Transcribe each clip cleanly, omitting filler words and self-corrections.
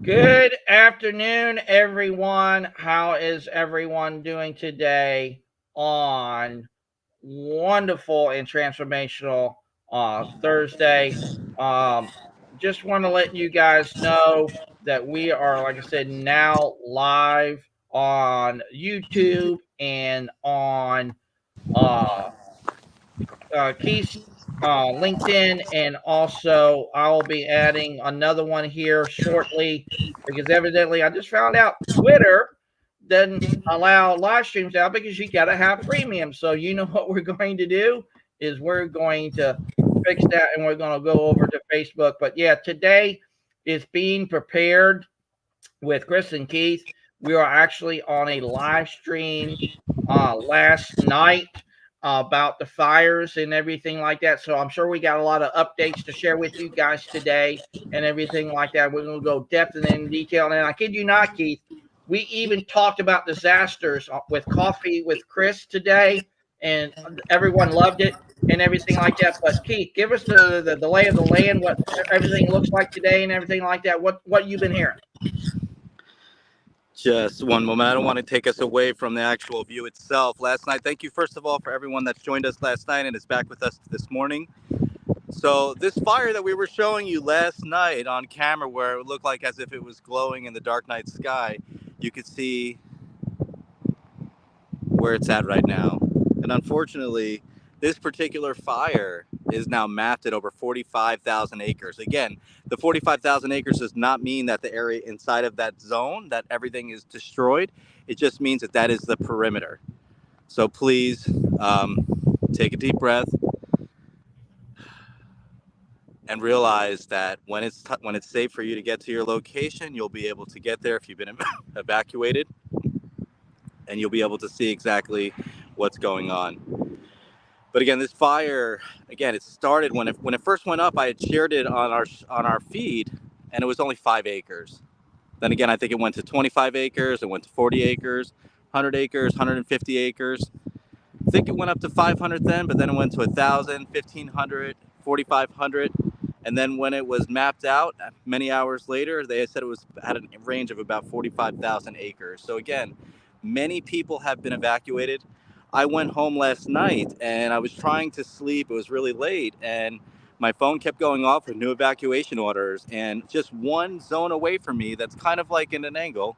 Good afternoon, everyone. How is everyone doing today on wonderful and transformational Thursday? Um, just want to let you guys know that we are, like I said, now live on YouTube and on uh, Keith's LinkedIn, and also I'll be adding another one here shortly because evidently I just found out Twitter doesn't allow live streams out because you got to have premium. So you know what we're going to do is we're going to fix that and we're going to go over to Facebook. But yeah, today is being prepared with Chris and Keith. We are actually on a live stream last night about the fires and everything like that. So I'm sure we got a lot of updates to share with you guys today and everything like that. We're going to go depth and in detail. And I kid you not, Keith, we even talked about disasters with Coffee with Chris today, and everyone loved it and everything like that. But Keith, give us the lay of the land, what everything looks like today and everything like that. What you've been hearing. Just one moment. I don't want to take us away from the actual view itself. Last night, thank you, first of all, for everyone that's joined us last night and is back with us this morning. So this fire that we were showing you last night on camera, where it looked like as if it was glowing in the dark night sky, you could see where it's at right now. And unfortunately, this particular fire is now mapped at over 45,000 acres. Again, the 45,000 acres does not mean that the area inside of that zone, that everything is destroyed. It just means that that is the perimeter. So please take a deep breath and realize that when it's safe for you to get to your location, you'll be able to get there if you've been evacuated, and you'll be able to see exactly what's going on. But again, this fire, again, it started when it first went up. I had shared it on our feed, and it was only 5 acres. Then again, I think it went to 25 acres. It went to 40 acres, 100 acres, 150 acres. I think it went up to 500 then, but then it went to 1,000, 1,500, 4,500. And then when it was mapped out, many hours later, they said it was at a range of about 45,000 acres. So again, many people have been evacuated. I went home last night and I was trying to sleep. It was really late, and my phone kept going off with new evacuation orders. And just one zone away from me, that's kind of like in an angle,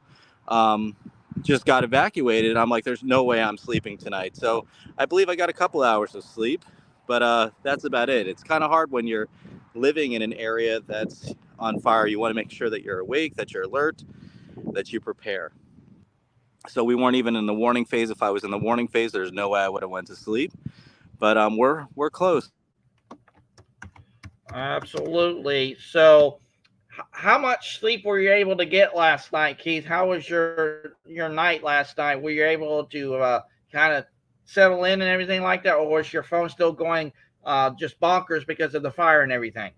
just got evacuated. I'm like, there's no way I'm sleeping tonight. So I believe I got a couple hours of sleep, but that's about it. It's kind of hard when you're living in an area that's on fire. You want to make sure that you're awake, that you're alert, that you prepare. So we weren't even in the warning phase. If I was in the warning phase, there's no way I would have went to sleep. But we're close. Absolutely. So, how much sleep were you able to get last night, Keith? How was your night last night? Were you able to kind of settle in and everything like that, or was your phone still going just bonkers because of the fire and everything?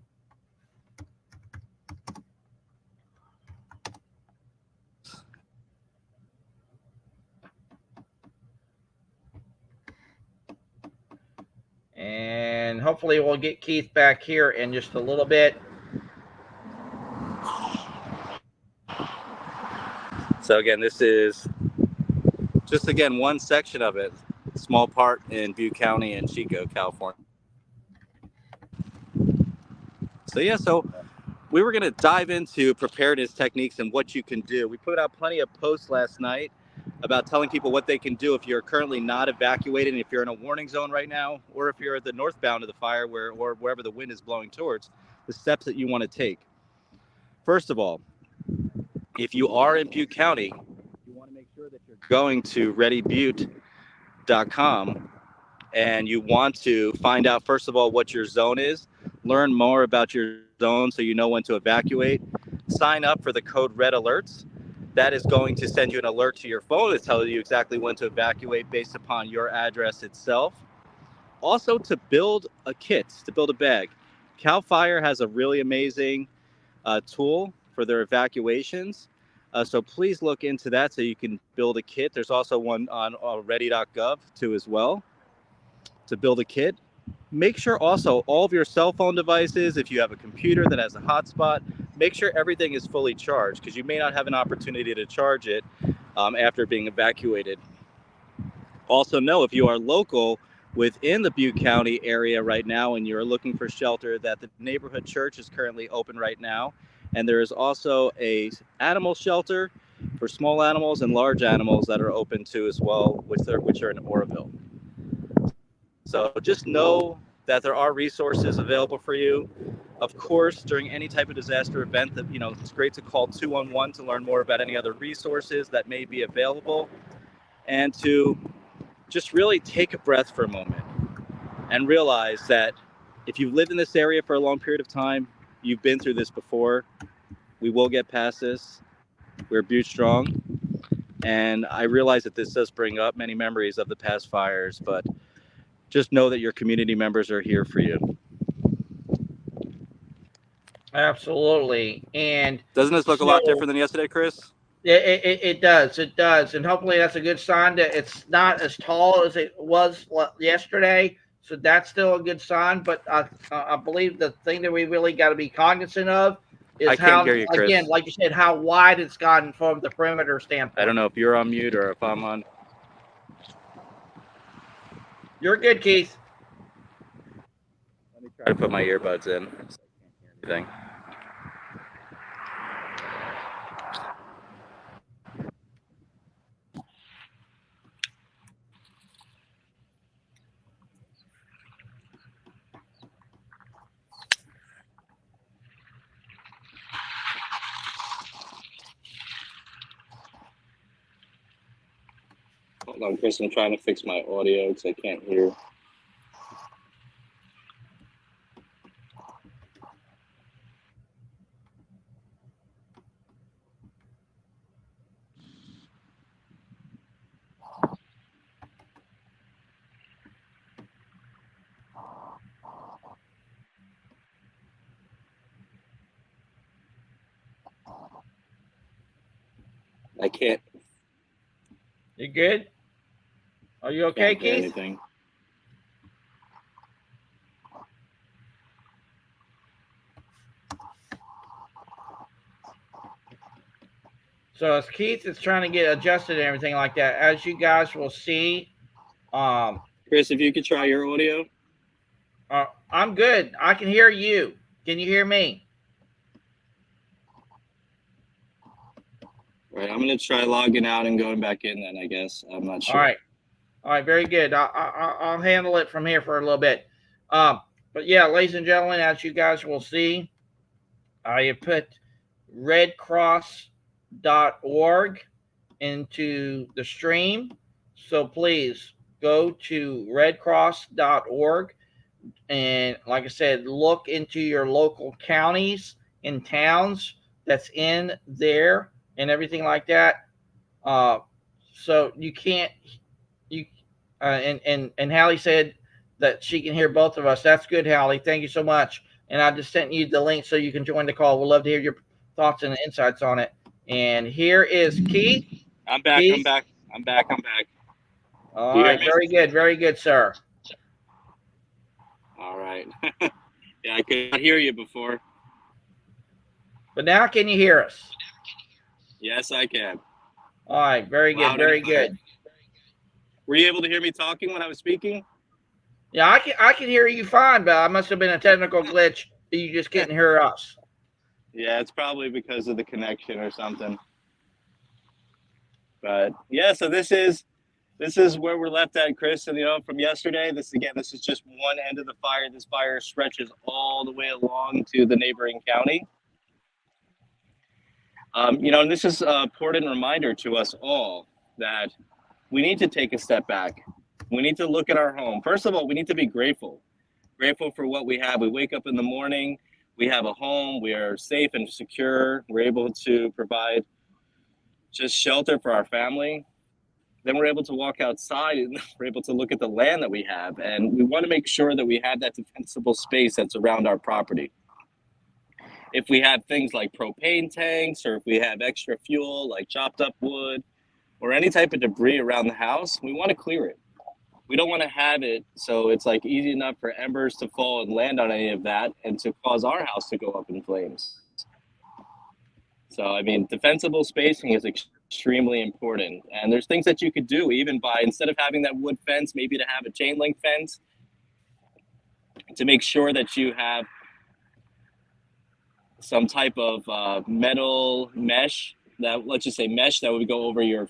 And hopefully, we'll get Keith back here in just a little bit. So again, this is just again one section of it, small part in Butte County and Chico, California. So we were going to dive into preparedness techniques and what you can do. We put out plenty of posts last night about telling people what they can do if you're currently not evacuated, and if you're in a warning zone right now, or if you're at the northbound of the fire or wherever the wind is blowing towards, the steps that you want to take. First of all, if you are in Butte County, you want to make sure that you're going to readybutte.com, and you want to find out, first of all, what your zone is, learn more about your zone so you know when to evacuate, sign up for the code Red Alerts. That is going to send you an alert to your phone to tell you exactly when to evacuate based upon your address itself. Also, to build a kit, to build a bag. CAL FIRE has a really amazing tool for their evacuations. So please look into that so you can build a kit. There's also one on ready.gov too as well to build a kit. Make sure also all of your cell phone devices, if you have a computer that has a hotspot, make sure everything is fully charged, because you may not have an opportunity to charge it after being evacuated. Also know, if you are local within the Butte County area right now and you're looking for shelter, that the neighborhood church is currently open right now. And there is also a animal shelter for small animals and large animals that are open too as well, which are in Oroville. So just know that there are resources available for you. Of course, during any type of disaster event, that it's great to call 211 to learn more about any other resources that may be available, and to just really take a breath for a moment and realize that if you've lived in this area for a long period of time, you've been through this before. We will get past this. We're Butte strong. And I realize that this does bring up many memories of the past fires, but just know that your community members are here for you. Absolutely. And doesn't this look a lot different than yesterday, Chris? It does. It does. And hopefully that's a good sign that it's not as tall as it was yesterday. So that's still a good sign. But I believe the thing that we really got to be cognizant of is how, you, again, like you said, how wide it's gotten from the perimeter standpoint. I don't know if you're on mute or if I'm on. You're good, Keith. Let me try to put my earbuds in so I can't hear anything. Hold on, Chris, I'm trying to fix my audio because I can't hear. I can't. You good? Are you okay, Keith? Anything. So as Keith is trying to get adjusted and everything like that, as you guys will see, Chris, if you could try your audio. I'm good. I can hear you. Can you hear me? All right, I'm going to try logging out and going back in then, I guess. I'm not sure. All right, very good. I'll handle it from here for a little bit. But yeah, ladies and gentlemen, as you guys will see, I have put redcross.org into the stream. So please go to redcross.org. And like I said, look into your local counties and towns that's in there and everything like that. So you can't, and Hallie said that she can hear both of us. That's good, Hallie. Thank you so much. And I just sent you the link so you can join the call. We'd love to hear your thoughts and insights on it. And here is Keith. I'm back. Keith? I'm back. All right. Very good, sir. All right. Yeah, I could not hear you before. But now can you hear us? Yes, I can. All right. Very good. Very good. Were you able to hear me talking when I was speaking? Yeah, I can hear you fine, but I must have been a technical glitch. You just couldn't hear us. Yeah, it's probably because of the connection or something. But yeah, so this is where we're left at, Chris. And from yesterday, this is just one end of the fire. This fire stretches all the way along to the neighboring county. And this is an important reminder to us all that we need to take a step back. We need to look at our home. First of all, we need to be grateful for what we have. We wake up in the morning, we have a home, we are safe and secure. We're able to provide just shelter for our family. Then we're able to walk outside and we're able to look at the land that we have. And we want to make sure that we have that defensible space that's around our property. If we have things like propane tanks, or if we have extra fuel like chopped up wood or any type of debris around the house, we want to clear it. We don't want to have it so it's like easy enough for embers to fall and land on any of that and to cause our house to go up in flames. So, I mean, defensible spacing is extremely important. And there's things that you could do even by, instead of having that wood fence, maybe to have a chain link fence to make sure that you have some type of metal mesh that, let's just say mesh that would go over your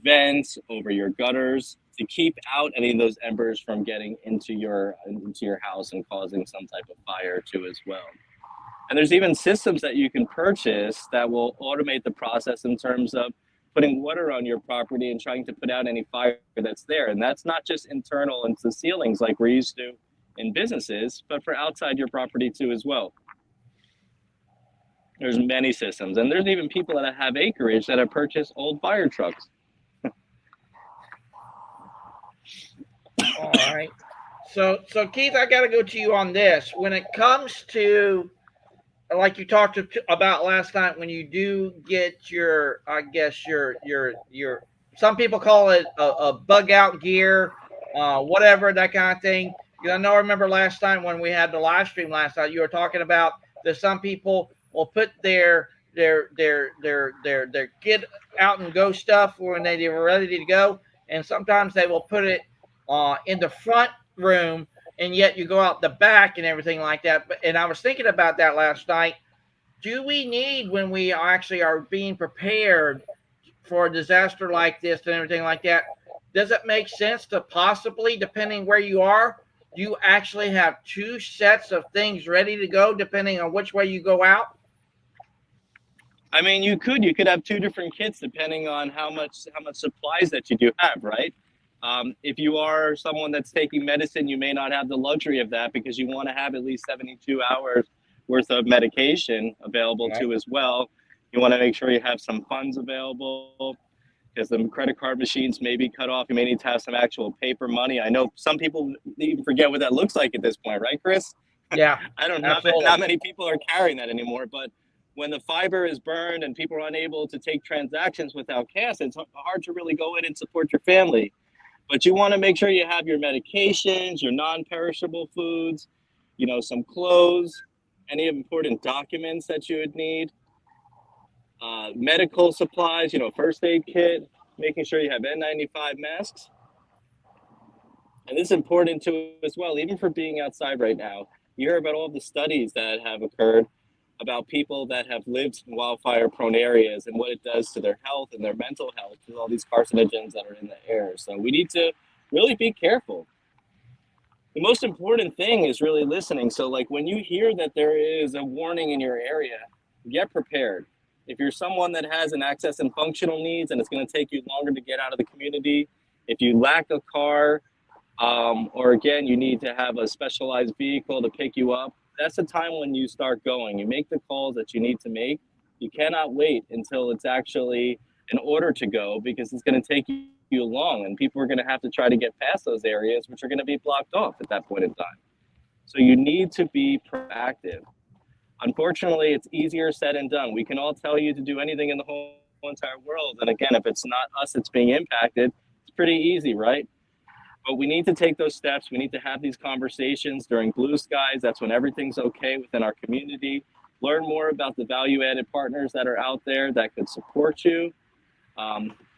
vents, over your gutters, to keep out any of those embers from getting into your house and causing some type of fire too as well. And there's even systems that you can purchase that will automate the process in terms of putting water on your property and trying to put out any fire that's there. And that's not just internal into the ceilings like we're used to in businesses, but for outside your property too as well. There's many systems, and there's even people that have acreage that have purchased old fire trucks. All right. So Keith, I got to go to you on this. When it comes to, like you talked about last night, when you do get your, I guess your some people call it a bug out gear, whatever, that kind of thing. Because I remember last time when we had the live stream last night, you were talking about that some people will put their get out and go stuff when they were ready to go, and sometimes they will put it in the front room, and yet you go out the back and everything like that. And I was thinking about that last night. Do we need, when we actually are being prepared for a disaster like this and everything like that, does it make sense to possibly, depending where you are, do you actually have two sets of things ready to go depending on which way you go out? I mean, you could have two different kits depending on how much supplies that you do have, right? If you are someone that's taking medicine, you may not have the luxury of that because you want to have at least 72 hours worth of medication available too as well. You want to make sure you have some funds available because the credit card machines may be cut off. You may need to have some actual paper money. I know some people even forget what that looks like at this point, right, Chris? Yeah, I don't know. Not many people are carrying that anymore, but when the fiber is burned and people are unable to take transactions without cash, it's hard to really go in and support your family. But you want to make sure you have your medications, your non-perishable foods, some clothes, any important documents that you would need, medical supplies, first aid kit, making sure you have N95 masks. And this is important too as well, even for being outside right now. You hear about all the studies that have occurred about people that have lived in wildfire-prone areas and what it does to their health and their mental health with all these carcinogens that are in the air. So we need to really be careful. The most important thing is really listening. So like when you hear that there is a warning in your area, get prepared. If you're someone that has an access and functional needs and it's going to take you longer to get out of the community, if you lack a car, or again, you need to have a specialized vehicle to pick you up, that's the time when you start going. You make the calls that you need to make. You cannot wait until it's actually in order to go because it's going to take you long and people are going to have to try to get past those areas, which are going to be blocked off at that point in time. So you need to be proactive. Unfortunately, it's easier said than done. We can all tell you to do anything in the whole entire world. And again, if it's not us that's being impacted, it's pretty easy, right? But we need to take those steps. We need to have these conversations during blue skies. That's when everything's okay within our community. Learn more about the value-added partners that are out there that could support you.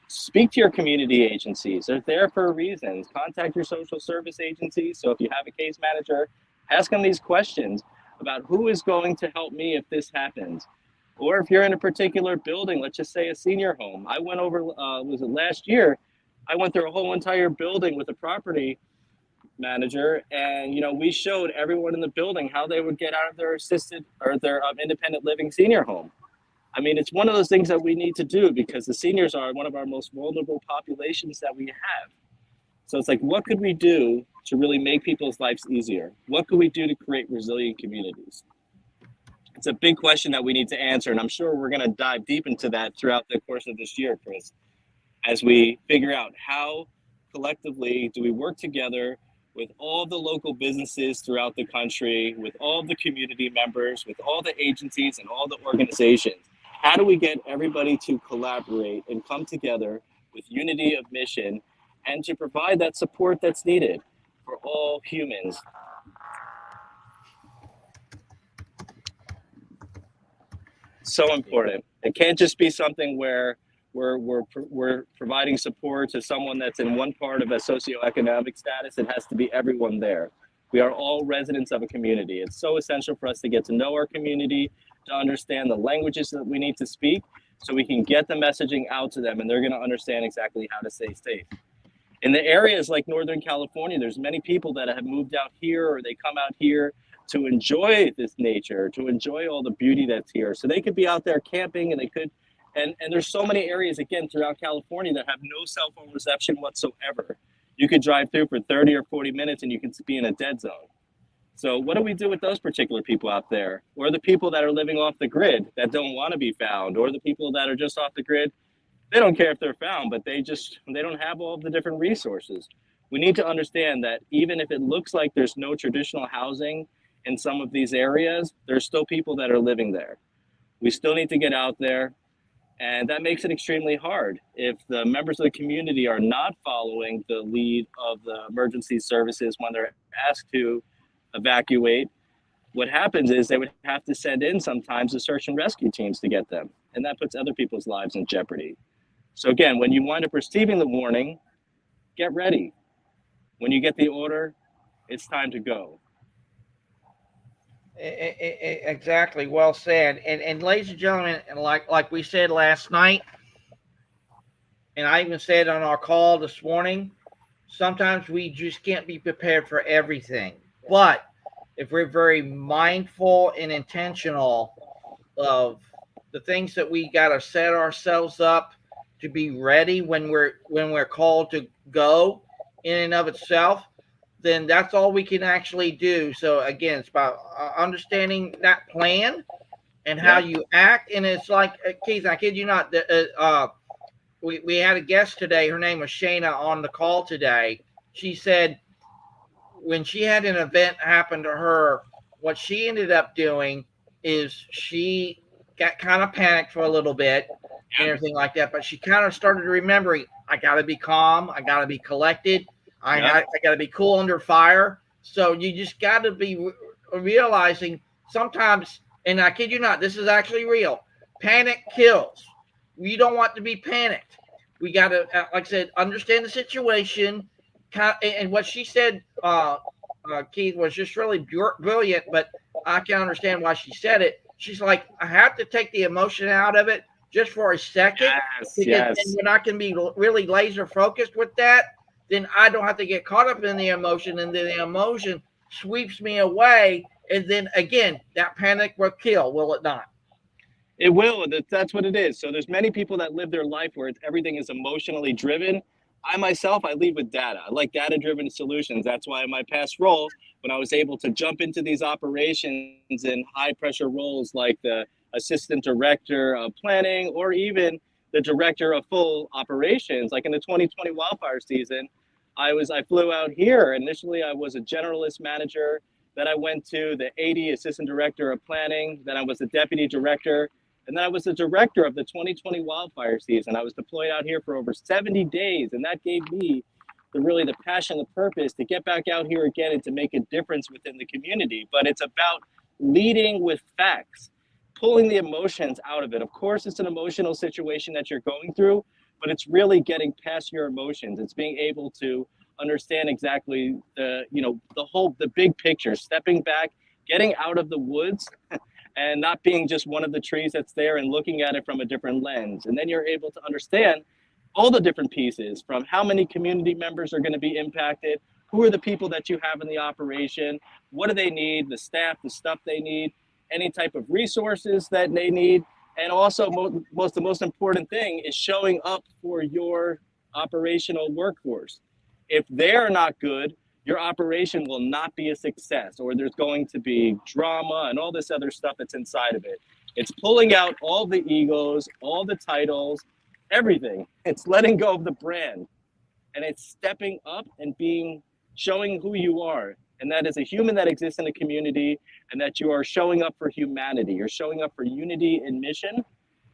Speak to your community agencies. They're there for a reason. Contact your social service agencies. So if you have a case manager, ask them these questions about who is going to help me if this happens. Or if you're in a particular building, let's just say a senior home. I went over, was it last year? I went through a whole entire building with a property manager, and we showed everyone in the building how they would get out of their assisted or their independent living senior home. I mean, it's one of those things that we need to do because the seniors are one of our most vulnerable populations that we have. So it's like, what could we do to really make people's lives easier? What could we do to create resilient communities? It's a big question that we need to answer, and I'm sure we're going to dive deep into that throughout the course of this year, Chris, as we figure out how collectively do we work together with all the local businesses throughout the country, with all the community members, with all the agencies and all the organizations. How do we get everybody to collaborate and come together with unity of mission and to provide that support that's needed for all humans. So important. It can't just be something where we're providing support to someone that's in one part of a socioeconomic status. It has to be everyone there. We are all residents of a community. It's so essential for us to get to know our community, to understand the languages that we need to speak, so we can get the messaging out to them and they're going to understand exactly how to stay safe. In the areas like Northern California, there's many people that have moved out here or they come out here to enjoy this nature, to enjoy all the beauty that's here. So they could be out there camping and they could, and there's so many areas, again, throughout California that have no cell phone reception whatsoever. You could drive through for 30 or 40 minutes and you can be in a dead zone. So what do we do with those particular people out there? Or the people that are living off the grid that don't want to be found, or the people that are just off the grid, they don't care if they're found, but they don't have all of the different resources. We need to understand that even if it looks like there's no traditional housing in some of these areas, there's still people that are living there. We still need to get out there, and that makes it extremely hard. If the members of the community are not following the lead of the emergency services when they're asked to evacuate, what happens is they would have to send in sometimes the search and rescue teams to get them, and that puts other people's lives in jeopardy. So again, when you wind up receiving the warning, get ready. When you get the order, it's time to go. Exactly. Well said. And ladies and gentlemen, and like we said last night, and I even said on our call this morning, sometimes we just can't be prepared for everything. But if we're very mindful and intentional of the things that we got to set ourselves up to be ready when we're called to go in and of itself, then that's all we can actually do. So again, it's about understanding that plan and how you act. And it's like, Keith, I kid you not, we had a guest today. Her name was Shayna on the call today. She said when she had an event happen to her, what she ended up doing is she got kind of panicked for a little bit and everything like that. But she kind of started remembering, I got to be calm. I got to be collected. I got to be cool under fire. So you just got to be realizing sometimes, and I kid you not, this is actually real. Panic kills. We don't want to be panicked. We got to, like I said, understand the situation. And what she said, Keith, was just really brilliant, but I can understand why she said it. She's like, I have to take the emotion out of it just for a second. Yes. And when I can be really laser focused with that, then I don't have to get caught up in the emotion, and then the emotion sweeps me away. And then again, that panic will kill, will it not? It will. That's what it is. So there's many people that live their life where everything is emotionally driven. I myself, I lead with data. I like data-driven solutions. That's why in my past role, when I was able to jump into these operations in high-pressure roles like the assistant director of planning or even the director of full operations, like in the 2020 wildfire season, I flew out here. Initially, I was a generalist manager. Then I went to the AD, assistant director of planning. Then I was the deputy director. And then I was the director of the 2020 wildfire season. I was deployed out here for over 70 days. And that gave me the passion, the purpose to get back out here again and to make a difference within the community. But it's about leading with facts, pulling the emotions out of it. Of course, it's an emotional situation that you're going through, but it's really getting past your emotions. It's being able to understand exactly the big picture, stepping back, getting out of the woods and not being just one of the trees that's there and looking at it from a different lens. And then you're able to understand all the different pieces, from how many community members are going to be impacted, who are the people that you have in the operation, what do they need, the staff, the stuff they need, any type of resources that they need. And also the most important thing is showing up for your operational workforce. If they're not good, your operation will not be a success, or there's going to be drama and all this other stuff that's inside of it. It's pulling out all the egos, all the titles, everything. It's letting go of the brand, and it's stepping up and showing who you are. And that is a human that exists in a community, and that you are showing up for humanity. You're showing up for unity and mission,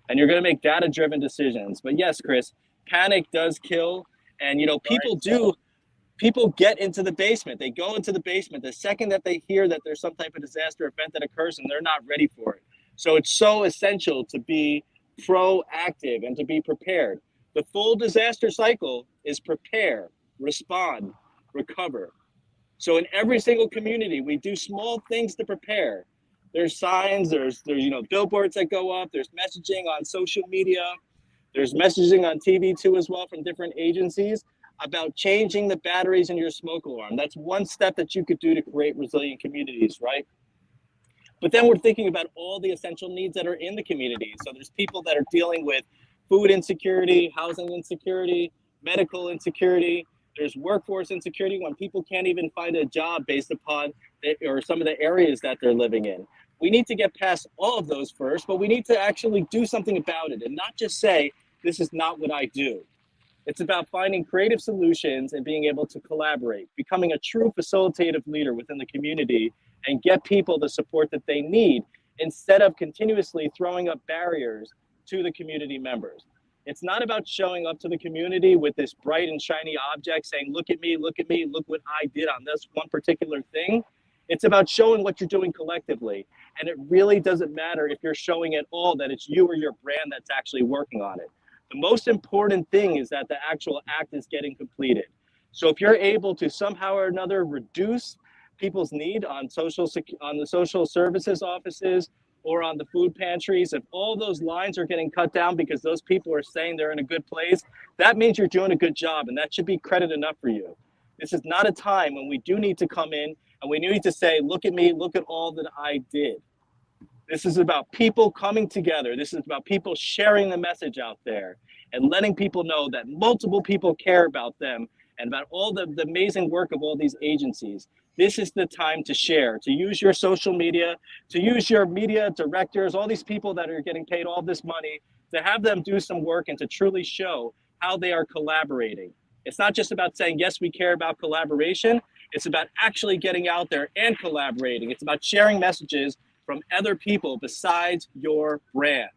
and you're going to make data-driven decisions. But yes, Chris, panic does kill. And, you know, people get into the basement. They go into the basement the second that they hear that there's some type of disaster event that occurs, and they're not ready for it. So it's so essential to be proactive and to be prepared. The full disaster cycle is prepare, respond, recover. So in every single community, we do small things to prepare. There's signs, there's billboards that go up, there's messaging on social media, there's messaging on TV too as well from different agencies about changing the batteries in your smoke alarm. That's one step that you could do to create resilient communities, right? But then we're thinking about all the essential needs that are in the community. So there's people that are dealing with food insecurity, housing insecurity, medical insecurity. There's workforce insecurity when people can't even find a job based upon or some of the areas that they're living in. We need to get past all of those first, but we need to actually do something about it and not just say, this is not what I do. It's about finding creative solutions and being able to collaborate, becoming a true facilitative leader within the community and get people the support that they need instead of continuously throwing up barriers to the community members. It's not about showing up to the community with this bright and shiny object saying, look at me, look what I did on this one particular thing. It's about showing what you're doing collectively. And it really doesn't matter if you're showing at all that it's you or your brand that's actually working on it. The most important thing is that the actual act is getting completed. So if you're able to somehow or another reduce people's need on the social services offices or on the food pantries, if all those lines are getting cut down because those people are saying they're in a good place, that means you're doing a good job, and that should be credit enough for you. This is not a time when we do need to come in and we need to say, look at me, look at all that I did. This is about people coming together. This is about people sharing the message out there and letting people know that multiple people care about them and about all the amazing work of all these agencies. This is the time to share, to use your social media, to use your media directors, all these people that are getting paid all this money, to have them do some work and to truly show how they are collaborating. It's not just about saying, yes, we care about collaboration. It's about actually getting out there and collaborating. It's about sharing messages from other people besides your brand.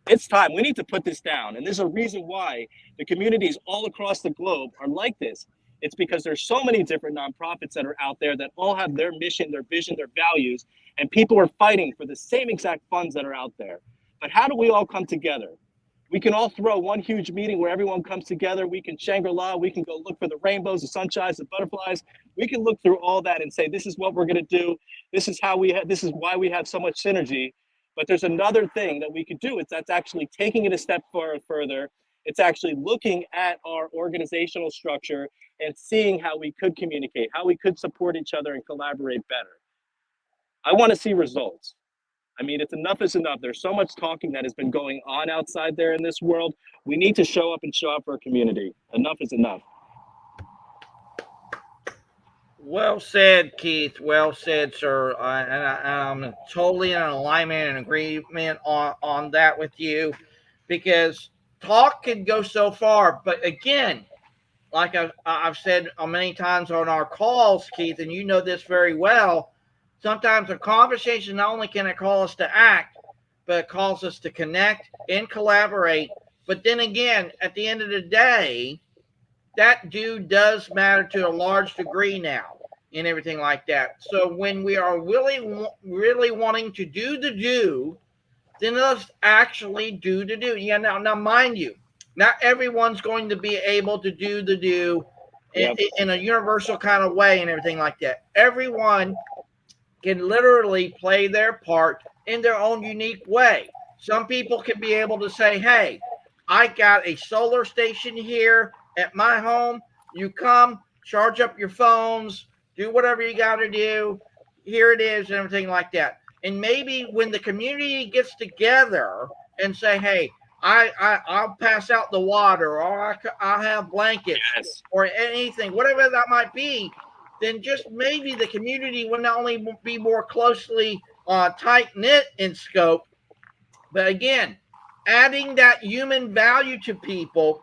It's time. We need to put this down. And there's a reason why the communities all across the globe are like this. It's because there's so many different nonprofits that are out there that all have their mission, their vision, their values, and people are fighting for the same exact funds that are out there. But how do we all come together? We can all throw one huge meeting where everyone comes together. We can Shangri-La. We can go look for the rainbows, the sunshines, the butterflies. We can look through all that and say, this is what we're going to do. This is why we have so much synergy. But there's another thing that we could do. That's actually taking it a step further. It's actually looking at our organizational structure and seeing how we could communicate, how we could support each other and collaborate better. I want to see results. I mean, enough is enough. There's so much talking that has been going on outside there in this world. We need to show up for our community. Enough is enough. Well said, Keith. Well said, sir. I'm totally in alignment and agreement on that with you, because talk can go so far. But again, like I've said many times on our calls, Keith, and you know this very well, sometimes a conversation not only can it call us to act, but it calls us to connect and collaborate. But then again, at the end of the day, that does matter to a large degree now and everything like that. So when we are really wanting to do the do, then let's actually do the do. Yeah, now mind you, not everyone's going to be able to do the do in a universal kind of way and everything like that. Everyone can literally play their part in their own unique way. Some people can be able to say, hey, I got a solar station here at my home. You come, charge up your phones, do whatever you got to do. Here it is and everything like that. And maybe when the community gets together and say, hey, I'll pass out the water, or I'll have blankets, or anything, whatever that might be, then just maybe the community will not only be more closely tight-knit in scope, but again, adding that human value to people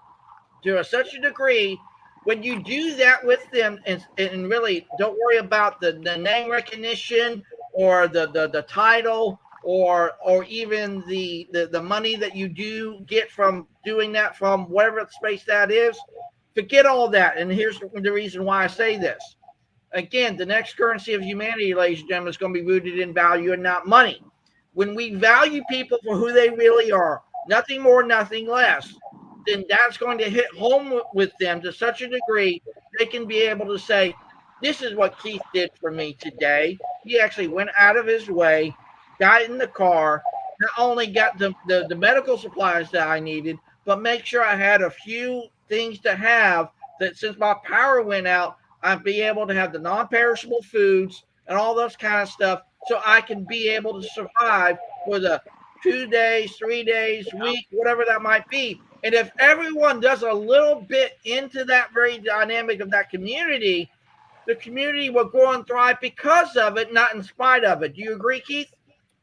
to such a degree, when you do that with them and really don't worry about the name recognition or the title or even the money that you do get from doing that from whatever space that is, Forget all that. And here's the reason why I say this. Again, the next currency of humanity, ladies and gentlemen, is going to be rooted in value and not money. When we value people for who they really are, nothing more, nothing less, then that's going to hit home with them to such a degree they can be able to say, this is what Keith did for me today. He actually went out of his way, got in the car, not only got the medical supplies that I needed, but make sure I had a few things to have that since my power went out, I'd be able to have the non-perishable foods and all those kind of stuff so I can be able to survive for the 2 days, 3 days, week, whatever that might be. And if everyone does a little bit into that very dynamic of that community, the community will grow and thrive because of it, not in spite of it. Do you agree, Keith?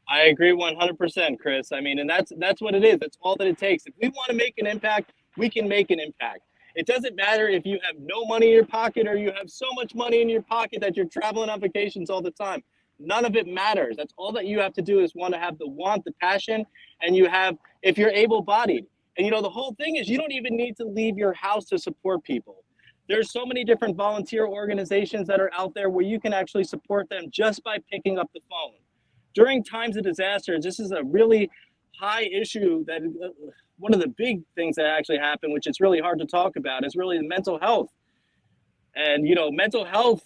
I agree 100%, Chris. I mean, and that's what it is. That's all that it takes. If we want to make an impact, we can make an impact. It doesn't matter if you have no money in your pocket or you have so much money in your pocket that you're traveling on vacations all the time. None of it matters. That's all that you have to do is want to have the want, the passion, and you have, if you're able-bodied. And, you know, the whole thing is you don't even need to leave your house to support people. There's so many different volunteer organizations that are out there where you can actually support them just by picking up the phone. During times of disasters, this is a really high issue that one of the big things that actually happen, which is really hard to talk about, is really mental health. And, you know, mental health,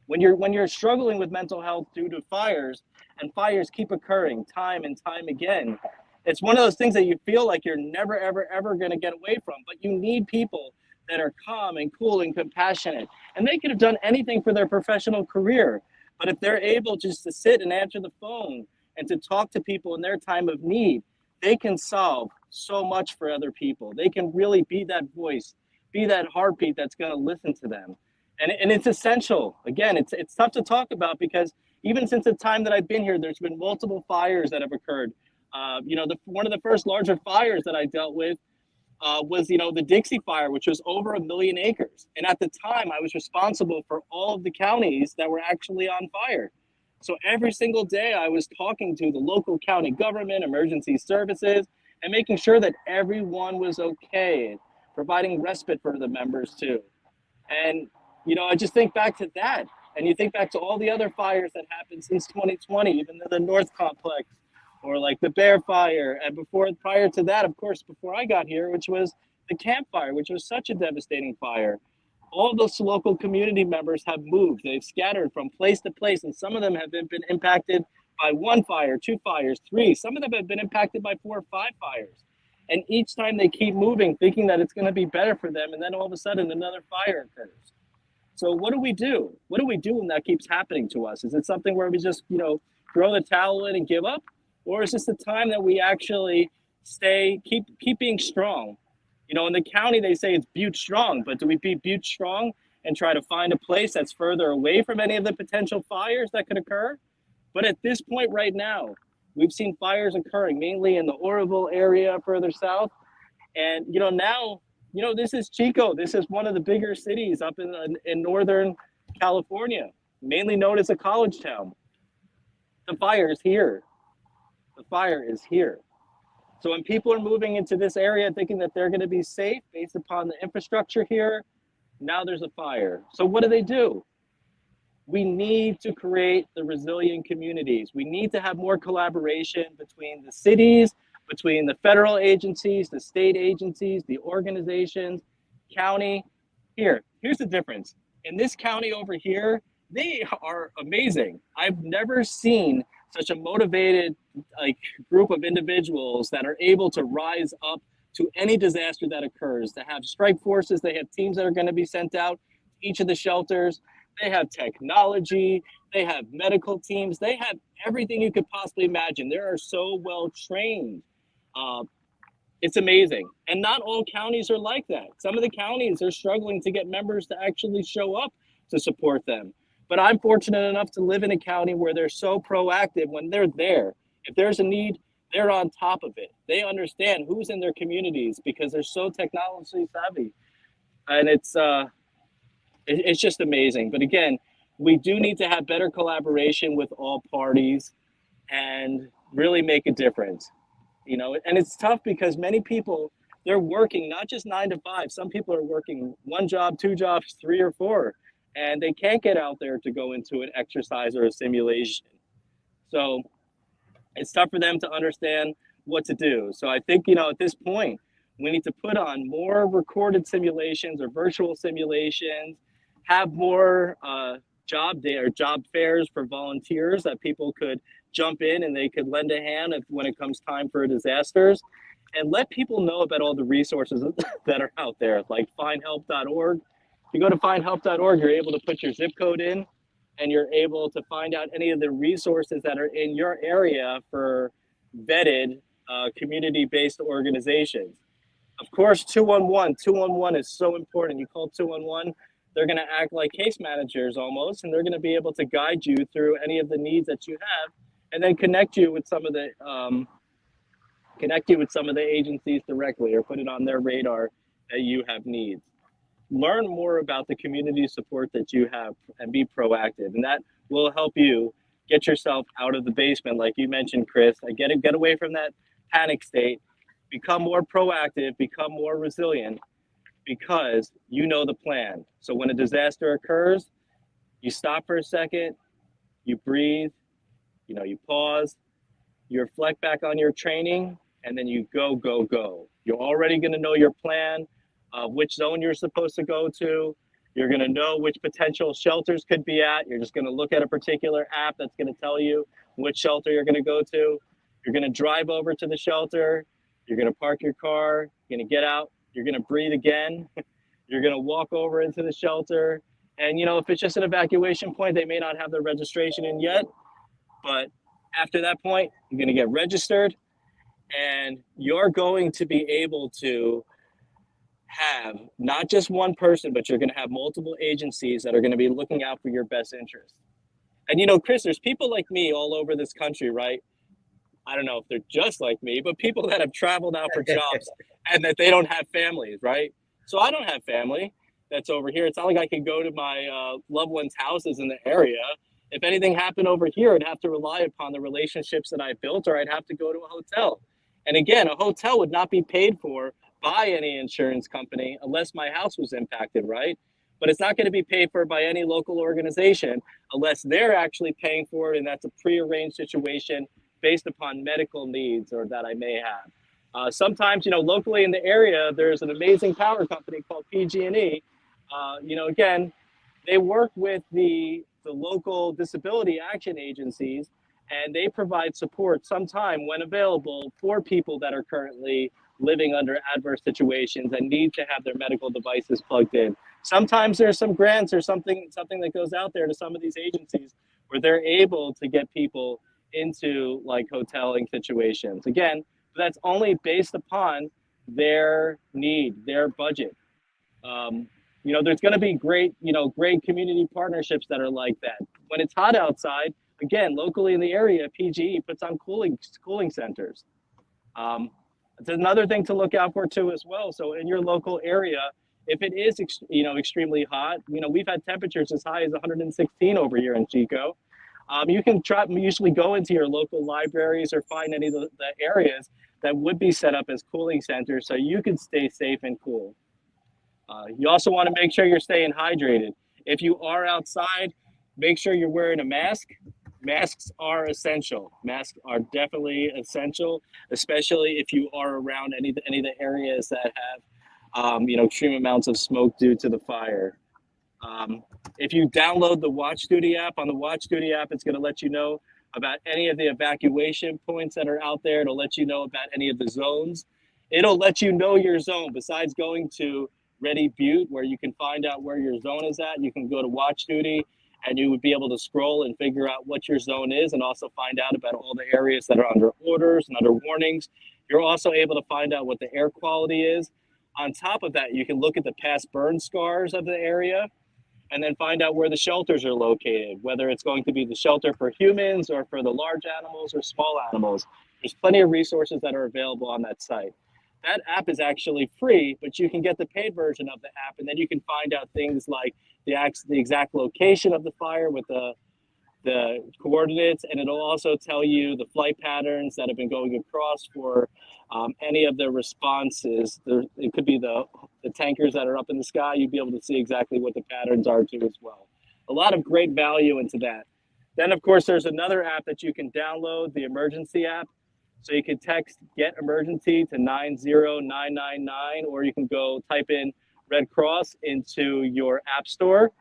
when you're struggling with mental health due to fires, and fires keep occurring time and time again, it's one of those things that you feel like you're never, ever, ever going to get away from. But you need people that are calm and cool and compassionate. And they could have done anything for their professional career. But if they're able just to sit and answer the phone and to talk to people in their time of need, they can solve so much for other people. They can really be that voice, be that heartbeat that's going to listen to them. And it's essential. Again, it's tough to talk about because even since the time that I've been here, there's been multiple fires that have occurred. You know, one of the first larger fires that I dealt with was, you know, the Dixie Fire, which was over 1 million acres. And at the time, I was responsible for all of the counties that were actually on fire. So every single day, I was talking to the local county government, emergency services, and making sure that everyone was okay, providing respite for the members too. And, you know, I just think back to that. And you think back to all the other fires that happened since 2020, even the North Complex, or like the Bear Fire, and prior to that, of course, before I got here, which was the Camp Fire, which was such a devastating fire. All those local community members have moved. They've scattered from place to place, and some of them have been impacted by 1 fire, 2 fires, 3. Some of them have been impacted by 4 or 5 fires. And each time they keep moving, thinking that it's going to be better for them, and then all of a sudden another fire occurs. So what do we do? What do we do when that keeps happening to us? Is it something where we just, you know, throw the towel in and give up? Or is this the time that we actually keep being strong? You know, in the county, they say it's Butte strong, but do we be Butte strong and try to find a place that's further away from any of the potential fires that could occur? But at this point right now, we've seen fires occurring mainly in the Oroville area further south. And, you know, now, you know, this is Chico. This is one of the bigger cities up in Northern California, mainly known as a college town. The fire is here. The fire is here. So when people are moving into this area thinking that they're going to be safe based upon the infrastructure here, now there's a fire. So what do? We need to create the resilient communities. We need to have more collaboration between the cities, between the federal agencies, the state agencies, the organizations, county. Here's the difference. In this county over here, they are amazing. I've never seen such a motivated group of individuals that are able to rise up to any disaster that occurs, to have strike forces. They have teams that are going to be sent out to each of the shelters. They have technology. They have medical teams. They have everything you could possibly imagine. They are so well trained. It's amazing. And not all counties are like that. Some of the counties are struggling to get members to actually show up to support them. But I'm fortunate enough to live in a county where they're so proactive when they're there. If there's a need, they're on top of it. They understand who's in their communities because they're so technology savvy. And it's just amazing. But again, we do need to have better collaboration with all parties and really make a difference. You know, and it's tough because many people, they're working not just 9 to 5. Some people are working 1 job, 2 jobs, 3 or 4, and they can't get out there to go into an exercise or a simulation. So it's tough for them to understand what to do. So I think, at this point, we need to put on more recorded simulations or virtual simulations, have more job day or job fairs for volunteers that people could jump in and they could lend a hand when it comes time for disasters, and let people know about all the resources that are out there, like findhelp.org. If you go to findhelp.org, you're able to put your zip code in, and you're able to find out any of the resources that are in your area for vetted community-based organizations. Of course, 211 is so important. You call 211, they're going to act like case managers almost, and they're going to be able to guide you through any of the needs that you have, and then connect you with some of the agencies directly, or put it on their radar that you have needs. Learn more about the community support that you have and be proactive, and that will help you get yourself out of the basement, like you mentioned, Chris. Get away from that panic state, become more proactive, become more resilient, because you know the plan. So when a disaster occurs, you stop for a second, you breathe, you pause, you reflect back on your training, and then you go. You're already going to know your plan, which zone you're supposed to go to. You're going to know which potential shelters could be at. You're just going to look at a particular app that's going to tell you which shelter you're going to go to. You're going to drive over to the shelter. You're going to park your car. You're going to get out. You're going to breathe again. You're going to walk over into the shelter. And, if it's just an evacuation point, they may not have their registration in yet. But after that point, you're going to get registered, and you're going to be able to have not just one person, but you're going to have multiple agencies that are going to be looking out for your best interest. And, Chris, there's people like me all over this country, right? I don't know if they're just like me, but people that have traveled out for jobs and that they don't have families, right? So I don't have family that's over here. It's not like I can go to my loved ones' houses in the area. If anything happened over here, I'd have to rely upon the relationships that I built, or I'd have to go to a hotel. And again, a hotel would not be paid for by any insurance company unless my house was impacted, right? But it's not going to be paid for by any local organization unless they're actually paying for it, and that's a prearranged situation based upon medical needs or that I may have. Sometimes, locally in the area, there's an amazing power company called PG&E. Again, they work with the local disability action agencies, and they provide support sometime when available for people that are currently living under adverse situations and need to have their medical devices plugged in. Sometimes there's some grants or something that goes out there to some of these agencies where they're able to get people into like hoteling situations. Again, that's only based upon their need, their budget. There's going to be great community partnerships that are like that. When it's hot outside, again, locally in the area, PGE puts on cooling centers. It's another thing to look out for too as well. So in your local area, if it is extremely hot, we've had temperatures as high as 116 over here in Chico. You can usually go into your local libraries or find any of the areas that would be set up as cooling centers so you can stay safe and cool. You also want to make sure you're staying hydrated. If you are outside, make sure you're wearing a mask. Masks are essential. Masks are definitely essential, especially if you are around any of the areas that have, extreme amounts of smoke due to the fire. If you download the Watch Duty app, on the Watch Duty app, it's going to let you know about any of the evacuation points that are out there. It'll let you know about any of the zones. It'll let you know your zone. Besides going to Ready Butte, where you can find out where your zone is at, you can go to Watch Duty, and you would be able to scroll and figure out what your zone is, and also find out about all the areas that are under orders and under warnings. You're also able to find out what the air quality is. On top of that, you can look at the past burn scars of the area, and then find out where the shelters are located, whether it's going to be the shelter for humans or for the large animals or small animals. There's plenty of resources that are available on that site. That app is actually free, but you can get the paid version of the app, and then you can find out things like the exact location of the fire with the the coordinates, and it'll also tell you the flight patterns that have been going across for any of the responses. It could be the tankers that are up in the sky. You'd be able to see exactly what the patterns are too as well. A lot of great value into that. Then, of course, there's another app that you can download, the emergency app. So you can text Get Emergency to 90999, or you can go type in Red Cross into your app store,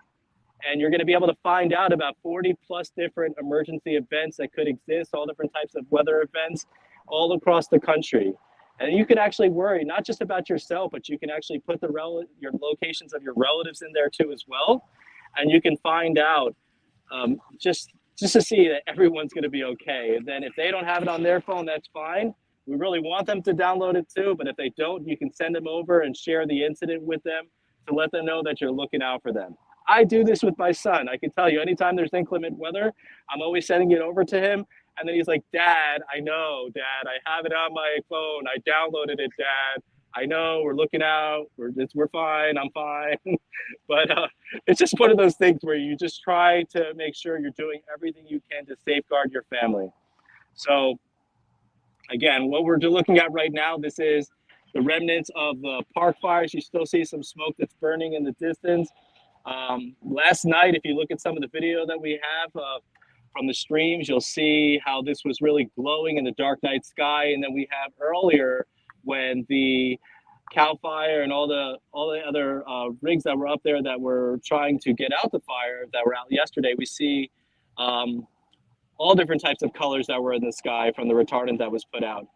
and you're going to be able to find out about 40 plus different emergency events that could exist, all different types of weather events all across the country. And you can actually worry not just about yourself, but you can actually put your locations of your relatives in there too as well. And you can find out just to see that everyone's going to be okay. And then if they don't have it on their phone, that's fine. We really want them to download it too, but if they don't, you can send them over and share the incident with them to let them know that you're looking out for them. I do this with my son. I can tell you, anytime there's inclement weather, I'm always sending it over to him. And then he's like, Dad, I know, Dad, I have it on my phone. I downloaded it, Dad. I know, we're looking out. We're fine. I'm fine. But it's just one of those things where you just try to make sure you're doing everything you can to safeguard your family. So again, what we're looking at right now, this is the remnants of the park fires. You still see some smoke that's burning in the distance. Last night, if you look at some of the video that we have from the streams, you'll see how this was really glowing in the dark night sky. And then we have earlier when the CAL FIRE and all the other rigs that were up there that were trying to get out the fire that were out yesterday, we see all different types of colors that were in the sky from the retardant that was put out.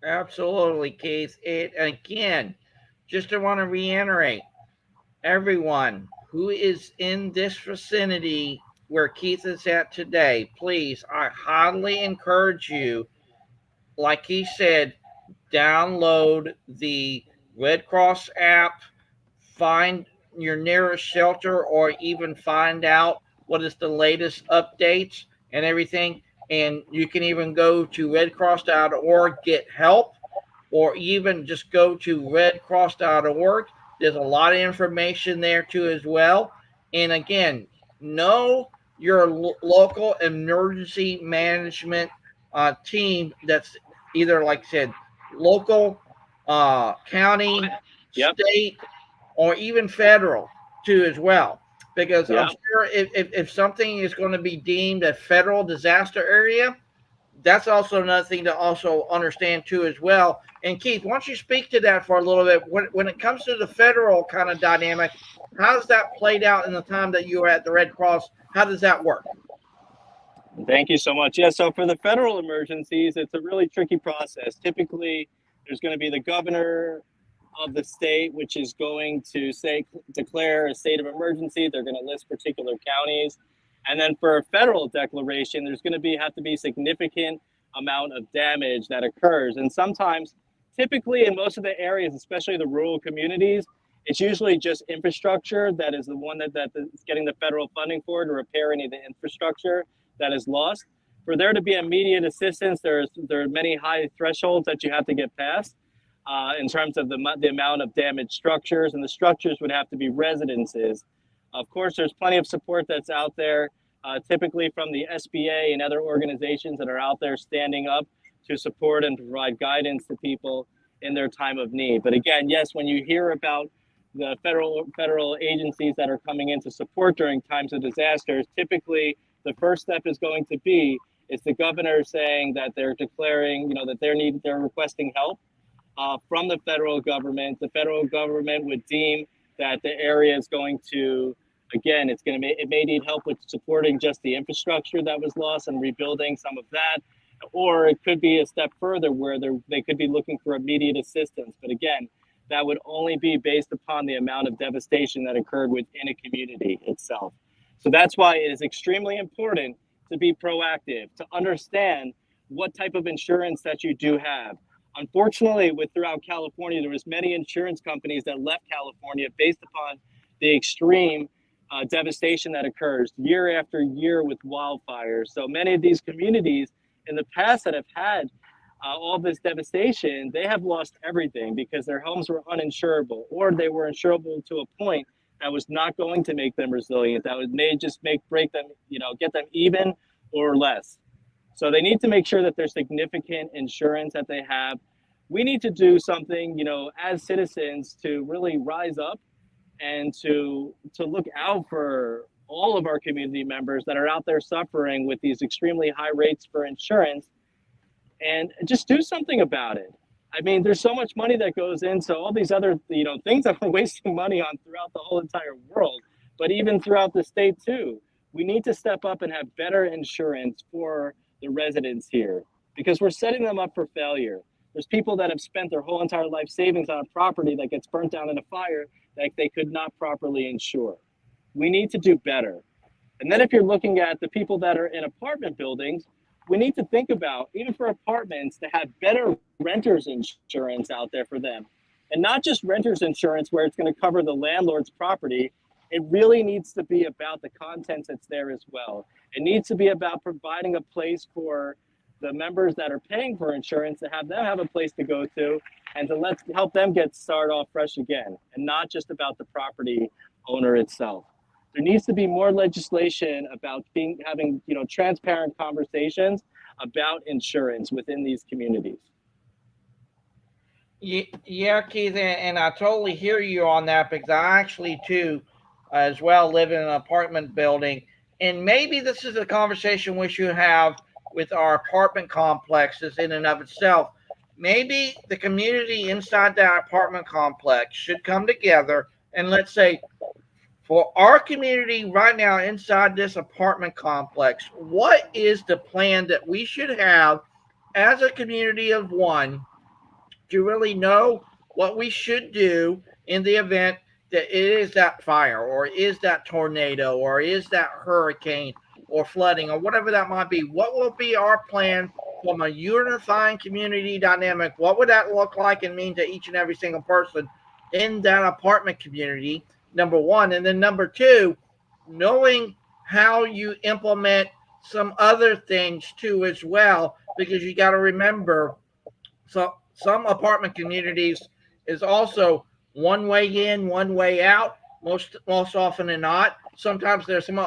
Absolutely, Keith. It again, just to want to reiterate, everyone who is in this vicinity where Keith is at today, please, I highly encourage you, like he said, download the Red Cross app, find your nearest shelter, or even find out what is the latest updates and everything. And you can even go to redcross.org, get help, or even just go to redcross.org. There's a lot of information there too as well. And again, know your local emergency management team that's either, like I said, local, county, Yep. state, or even federal too as well. Because Yep. I'm sure if something is going to be deemed a federal disaster area, that's also another thing to also understand too as well. And Keith, why don't you speak to that for a little bit? When it comes to the federal kind of dynamic, how's that played out in the time that you were at the Red Cross? How does that work? Thank you so much. Yeah, so for the federal emergencies, it's a really tricky process. Typically, there's going to be the governor of the state, which is going to declare a state of emergency. They're going to list particular counties. And then for a federal declaration, there's going to have to be significant amount of damage that occurs. And sometimes, typically in most of the areas, especially the rural communities, it's usually just infrastructure that is the one that is getting the federal funding for to repair any of the infrastructure that is lost. For there to be immediate assistance, there are many high thresholds that you have to get past in terms of the amount of damaged structures, and the structures would have to be residences. Of course, there's plenty of support that's out there, typically from the SBA and other organizations that are out there standing up to support and provide guidance to people in their time of need. But again, yes, when you hear about the federal agencies that are coming in to support during times of disasters, typically the first step is going to be the governor saying that they're declaring, that they're requesting help from the federal government. The federal government would deem that the area is going to, again, it may need help with supporting just the infrastructure that was lost and rebuilding some of that, or it could be a step further where they could be looking for immediate assistance. But again, that would only be based upon the amount of devastation that occurred within a community itself. So that's why it is extremely important to be proactive, to understand what type of insurance that you do have. Unfortunately, throughout California, there was many insurance companies that left California based upon the extreme devastation that occurs year after year with wildfires. So many of these communities in the past that have had all this devastation, they have lost everything because their homes were uninsurable, or they were insurable to a point that was not going to make them resilient, may just break them, get them even or less. So they need to make sure that there's significant insurance that they have. We need to do something, as citizens to really rise up and to look out for all of our community members that are out there suffering with these extremely high rates for insurance, and just do something about it. I mean, there's so much money that goes into all these other, things that we're wasting money on throughout the whole entire world, but even throughout the state too. We need to step up and have better insurance for the residents here, because we're setting them up for failure. There's people that have spent their whole entire life savings on a property that gets burnt down in a fire that they could not properly insure. We need to do better. And then if you're looking at the people that are in apartment buildings, we need to think about, even for apartments, to have better renters insurance out there for them. And not just renters insurance where it's going to cover the landlord's property. It really needs to be about the contents that's there as well. It needs to be about providing a place for the members that are paying for insurance to have them have a place to go to, and to help them get started off fresh again, and not just about the property owner itself. There needs to be more legislation about having transparent conversations about insurance within these communities. Yeah, Keith, and I totally hear you on that, because I actually too, as well, live in an apartment building, and maybe this is a conversation we should have with our apartment complexes in and of itself. Maybe the community inside that apartment complex should come together and, let's say, for our community right now inside this apartment complex, what is the plan that we should have as a community of one to really know what we should do in the event that it is that fire, or is that tornado, or is that hurricane, or flooding, or whatever that might be? What will be our plan from a unifying community dynamic? What would that look like and mean to each and every single person in that apartment community? Number one. And then number two, knowing how you implement some other things too as well, because you got to remember, so some apartment communities is also one way in, one way out, most often than not. Sometimes there's some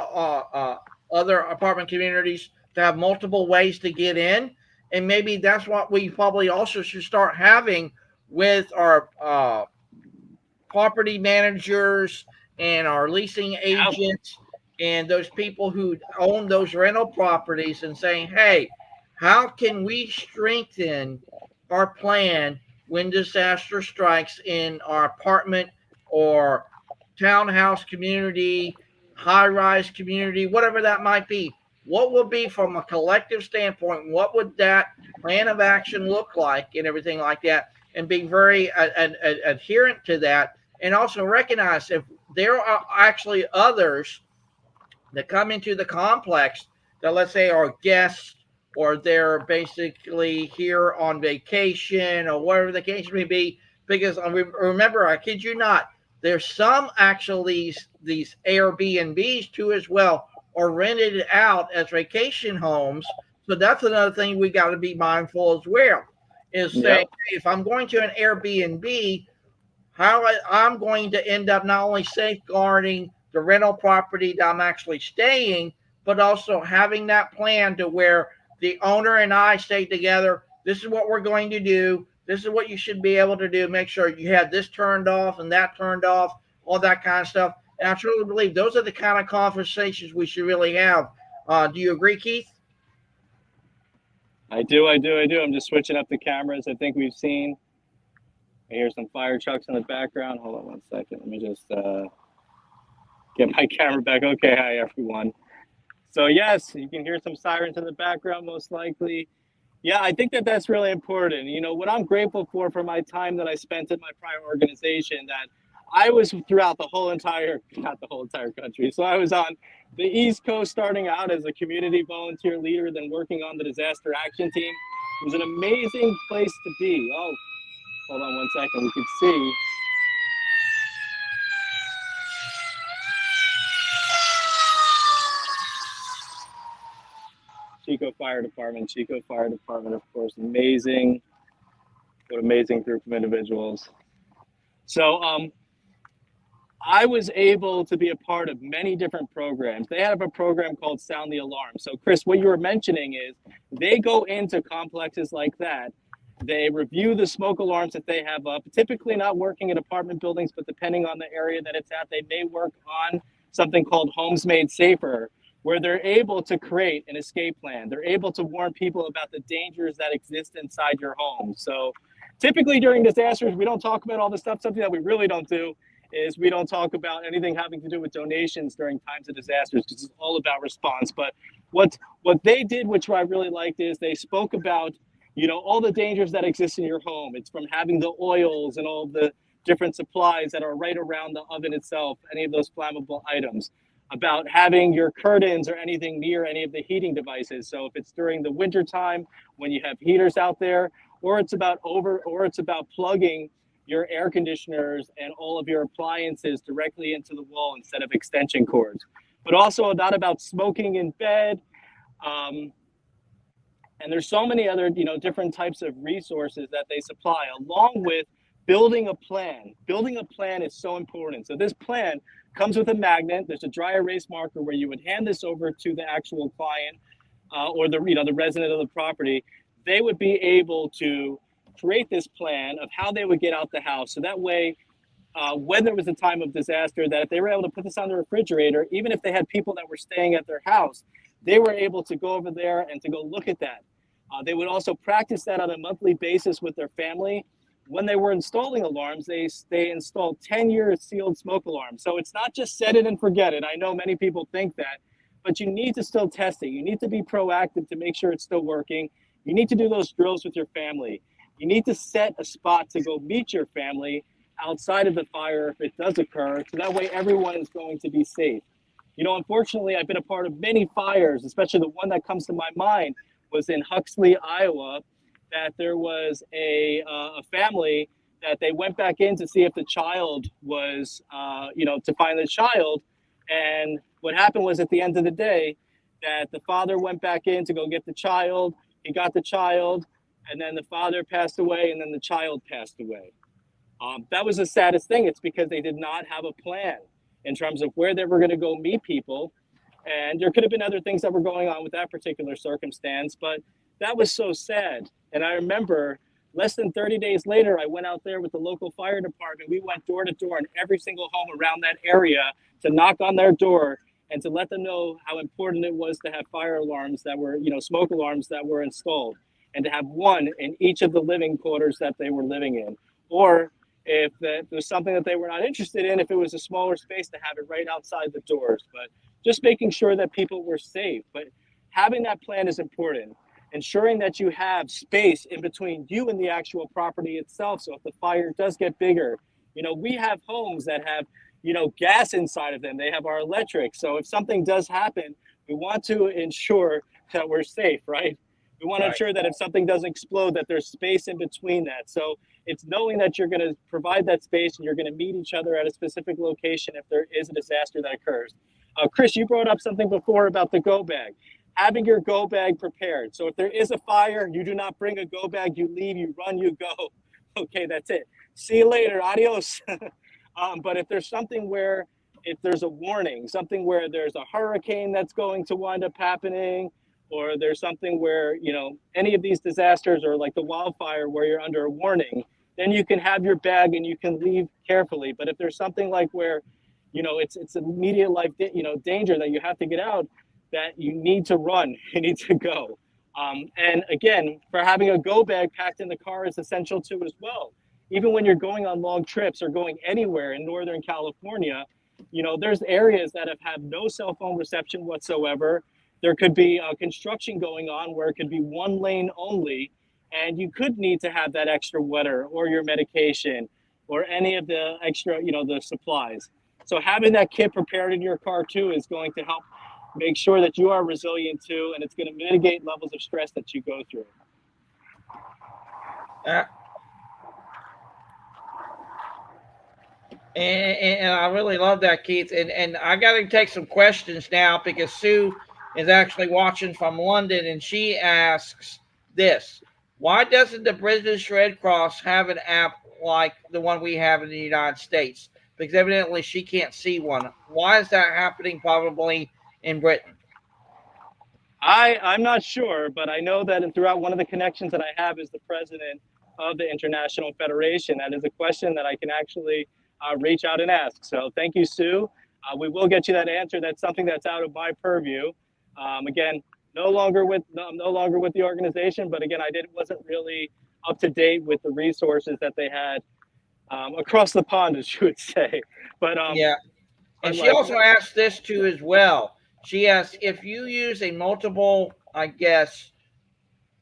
other apartment communities that have multiple ways to get in, and maybe that's what we probably also should start having with our property managers and our leasing agents and those people who own those rental properties, and saying, hey, how can we strengthen our plan when disaster strikes in our apartment or townhouse community, high-rise community, whatever that might be? What will be, from a collective standpoint, what would that plan of action look like and everything like that? And be very adherent to that, and also recognize if there are actually others that come into the complex that, let's say, are guests, or they're basically here on vacation, or whatever the case may be. Because remember, I kid you not, there's some actually these Airbnbs too as well, or rented out as vacation homes. So that's another thing we got to be mindful as well, is saying, hey, if I'm going to an Airbnb, how I'm going to end up not only safeguarding the rental property that I'm actually staying, but also having that plan to where the owner and I stay together. This is what we're going to do. This is what you should be able to do. Make sure you have this turned off and that turned off, all that kind of stuff. And I truly believe those are the kind of conversations we should really have. Do you agree, Keith? I do. I'm just switching up the cameras. I think we've seen. I hear some fire trucks in the background. Hold on one second. Let me just get my camera back. Okay, hi everyone. So yes, you can hear some sirens in the background, most likely. Yeah, I think that's really important. What I'm grateful for my time that I spent in my prior organization, that I was throughout not the whole entire country. So I was on the East Coast, starting out as a community volunteer leader, then working on the disaster action team. It was an amazing place to be. Oh, hold on one second. We could see. Chico Fire Department, of course, amazing. What amazing group of individuals. So I was able to be a part of many different programs. They have a program called Sound the Alarm. So, Chris, what you were mentioning is they go into complexes like that. They review the smoke alarms that they have up, typically not working in apartment buildings, but depending on the area that it's at, they may work on something called Homes Made Safer, where they're able to create an escape plan. They're able to warn people about the dangers that exist inside your home. So typically during disasters, we don't talk about all this stuff. Something that we really don't do is we don't talk about anything having to do with donations during times of disasters, because it's all about response. But what they did, which I really liked, is they spoke about, you know, all the dangers that exist in your home. It's from having the oils and all the different supplies that are right around the oven itself, any of those flammable items, about having your curtains or anything near any of the heating devices. So if it's during the winter time when you have heaters out there, or it's about plugging your air conditioners and all of your appliances directly into the wall instead of extension cords. But also not about smoking in bed. And there's so many other, you know, different types of resources that they supply, along with building a plan. Building a plan is so important. So this plan comes with a magnet. There's a dry erase marker where you would hand this over to the actual client or the, you know, the resident of the property. They would be able to create this plan of how they would get out the house. So that way, when there was a time of disaster, that if they were able to put this on the refrigerator, even if they had people that were staying at their house, they were able to go over there and to go look at that. They would also practice that on a monthly basis with their family. When they were installing alarms, they installed 10-year sealed smoke alarms. So it's not just set it and forget it. I know many people think that, but you need to still test it. You need to be proactive to make sure it's still working. You need to do those drills with your family. You need to set a spot to go meet your family outside of the fire if it does occur, so that way everyone is going to be safe. You know, unfortunately, I've been a part of many fires, especially the one that comes to my mind was in Huxley, Iowa, that there was a family that they went back in to see if the child was, you know, to find the child. And what happened was at the end of the day, that the father went back in to go get the child. He got the child, and then the father passed away, and then the child passed away. That was the saddest thing. It's because they did not have a plan in terms of where they were going to go meet people. And there could have been other things that were going on with that particular circumstance, but that was so sad. And I remember less than 30 days later, I went out there with the local fire department. We went door to door in every single home around that area to knock on their door and to let them know how important it was to have fire alarms that were, you know, smoke alarms that were installed, and to have one in each of the living quarters that they were living in. Or if that was something that they were not interested in, if it was a smaller space, to have it right outside the doors. But just making sure that people were safe. But having that plan is important. Ensuring that you have space in between you and the actual property itself. So if the fire does get bigger, you know, we have homes that have, you know, gas inside of them. They have our electric. So if something does happen, we want to ensure that we're safe, right? We want to ensure that if something does explode, that there's space in between that. So it's knowing that you're going to provide that space and you're going to meet each other at a specific location if there is a disaster that occurs. Chris, you brought up something before about the go bag. Having your go bag prepared. So if there is a fire, you do not bring a go bag, you leave, you run, you go. Okay, that's it. See you later, adios. But if there's something where, if there's a warning, something where there's a hurricane that's going to wind up happening, or there's something where, you know, any of these disasters, or like the wildfire where you're under a warning, then you can have your bag and you can leave carefully. But if there's something like where, you know, it's immediate life, you know, danger that you have to get out, that you need to run, you need to go. And again, for having a go bag packed in the car is essential too as well. Even when you're going on long trips or going anywhere in Northern California, you know, there's areas that have no cell phone reception whatsoever. There could be construction going on where it could be one lane only, and you could need to have that extra water or your medication or any of the extra, you know, the supplies. So having that kit prepared in your car too is going to help make sure that you are resilient too, and it's going to mitigate levels of stress that you go through. And I really love that, Keith. And I got to take some questions now because Sue is actually watching from London, and she asks this: why doesn't the British Red Cross have an app like the one we have in the United States? because evidently she can't see one. Why is that happening probably in Britain? I'm not sure, but I know that throughout one of the connections that I have is the president of the International Federation. That is a question that I can actually reach out and ask. So thank you, Sue. We will get you that answer. That's something that's out of my purview. Again, no longer with the organization, but again, wasn't really up to date with the resources that they had across the pond, as you would say. But Yeah. And she like, also asked this too as well. She asked if you use a multiple, I guess,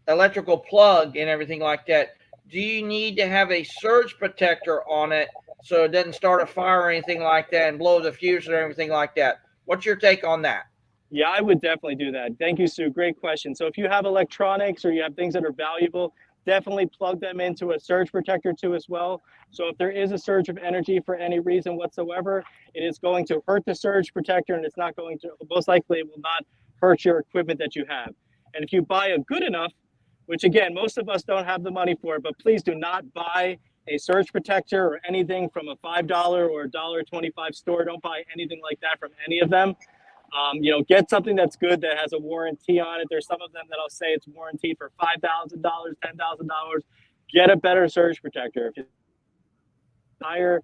electrical plug and everything like that, do you need to have a surge protector on it so it doesn't start a fire or anything like that and blow the fuse or everything like that? What's your take on that? Yeah, I would definitely do that. Thank you, Sue. Great question. So if you have electronics or you have things that are valuable, definitely plug them into a surge protector too as well. So if there is a surge of energy for any reason whatsoever, it is going to hurt the surge protector, and it's not going to, most likely it will not hurt your equipment that you have. And if you buy a good enough, which again, most of us don't have the money for, but please do not buy a surge protector or anything from a $5 or $1.25 store. Don't buy anything like that from any of them. Get something that's good that has a warranty on it. There's some of them that I'll say it's warranted for $5,000, $10,000. Get a better surge protector. If you hire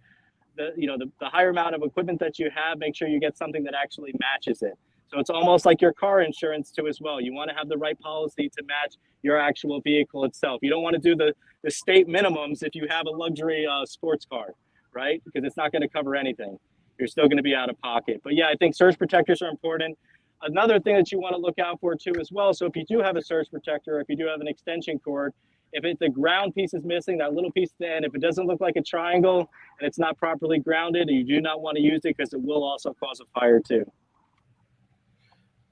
the higher amount of equipment that you have, make sure you get something that actually matches it. So it's almost like your car insurance too as well. You want to have the right policy to match your actual vehicle itself. You don't want to do the state minimums if you have a luxury sports car, right? Because it's not going to cover anything. You're still going to be out of pocket. But yeah, I think surge protectors are important. Another thing that you want to look out for too as well. So if you do have a surge protector, if you do have an extension cord, if the ground piece is missing, that little piece at the end, if it doesn't look like a triangle and it's not properly grounded, you do not want to use it because it will also cause a fire too.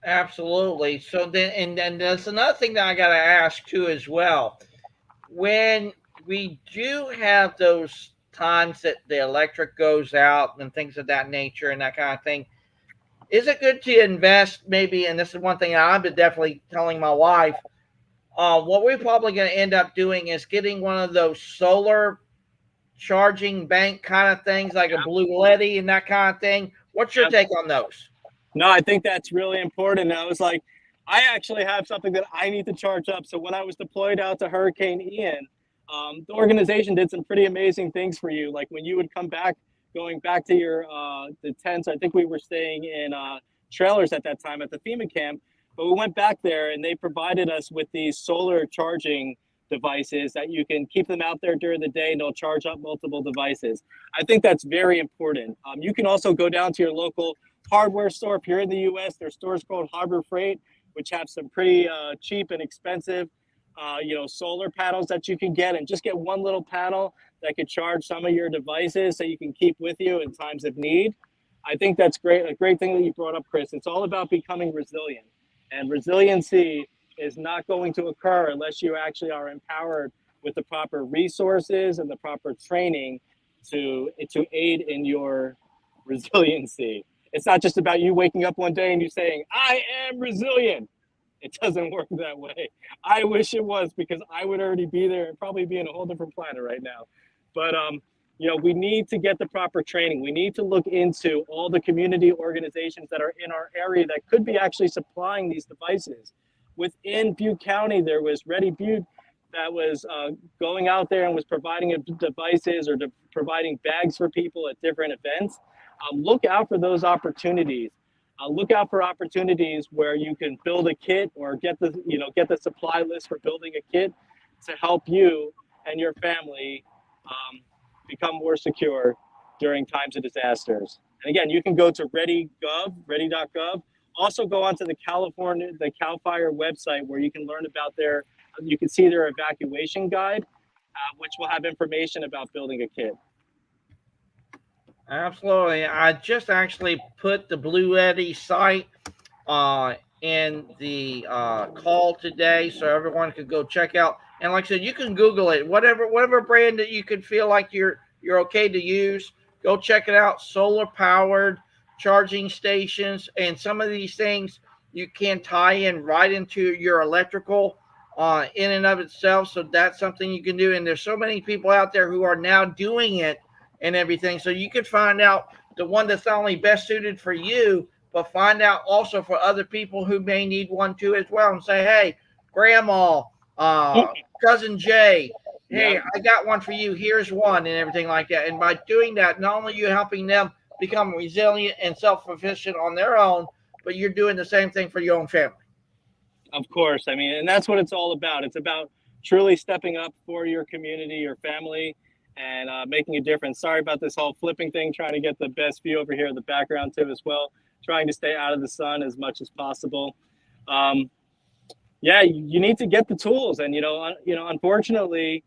Absolutely. So then, and then there's another thing that I got to ask too as well. When we do have those times that the electric goes out and things of that nature and that kind of thing, is it good to invest maybe? And this is one thing I've been definitely telling my wife. What we're probably going to end up doing is getting one of those solar charging bank kind of things, like a Bluetti and that kind of thing. What's your take on those? No, I think that's really important. I was like, I actually have something that I need to charge up. So when I was deployed out to Hurricane Ian, the organization did some pretty amazing things for you. Like when you would come back, going back to your the tents, I think we were staying in trailers at that time at the FEMA camp, but we went back there and they provided us with these solar charging devices that you can keep them out there during the day and they'll charge up multiple devices. I think that's very important. You can also go down to your local hardware store. If you're in the US, there's stores called Harbor Freight, which have some pretty cheap and expensive solar panels that you can get, and just get one little panel that could charge some of your devices so you can keep with you in times of need. I think that's great. A great thing that you brought up, Chris. It's all about becoming resilient, and resiliency is not going to occur unless you actually are empowered with the proper resources and the proper training to aid in your resiliency. It's not just about you waking up one day and you saying, I am resilient. It doesn't work that way. I wish it was, because I would already be there and probably be in a whole different planet right now. But, we need to get the proper training. We need to look into all the community organizations that are in our area that could be actually supplying these devices. Within Butte County, there was Ready Butte that was going out there and was providing devices or providing bags for people at different events. Look out for those opportunities. Look out for opportunities where you can build a kit or get the supply list for building a kit to help you and your family become more secure during times of disasters. And again, you can go to ready.gov. Also go onto the CAL FIRE website where you can learn about you can see their evacuation guide, which will have information about building a kit. Absolutely. I just actually put the Bluetti site in the call today so everyone could go check out. And like I said, you can Google it. Whatever brand that you could feel like you're okay to use, go check it out. Solar powered charging stations, and some of these things you can tie in right into your electrical in and of itself. So that's something you can do. And there's so many people out there who are now doing it and everything. So you could find out the one that's not only best suited for you, but find out also for other people who may need one too as well, and say, hey, grandma, cousin Jay, hey, Yep. I got one for you. Here's one, and everything like that. And by doing that, not only are you helping them become resilient and self-sufficient on their own, but you're doing the same thing for your own family. Of course. I mean, and that's what it's all about. It's about truly stepping up for your community, your family, and making a difference. Sorry about this whole flipping thing, trying to get the best view over here in the background too as well, trying to stay out of the sun as much as possible. Yeah, you need to get the tools. And, unfortunately,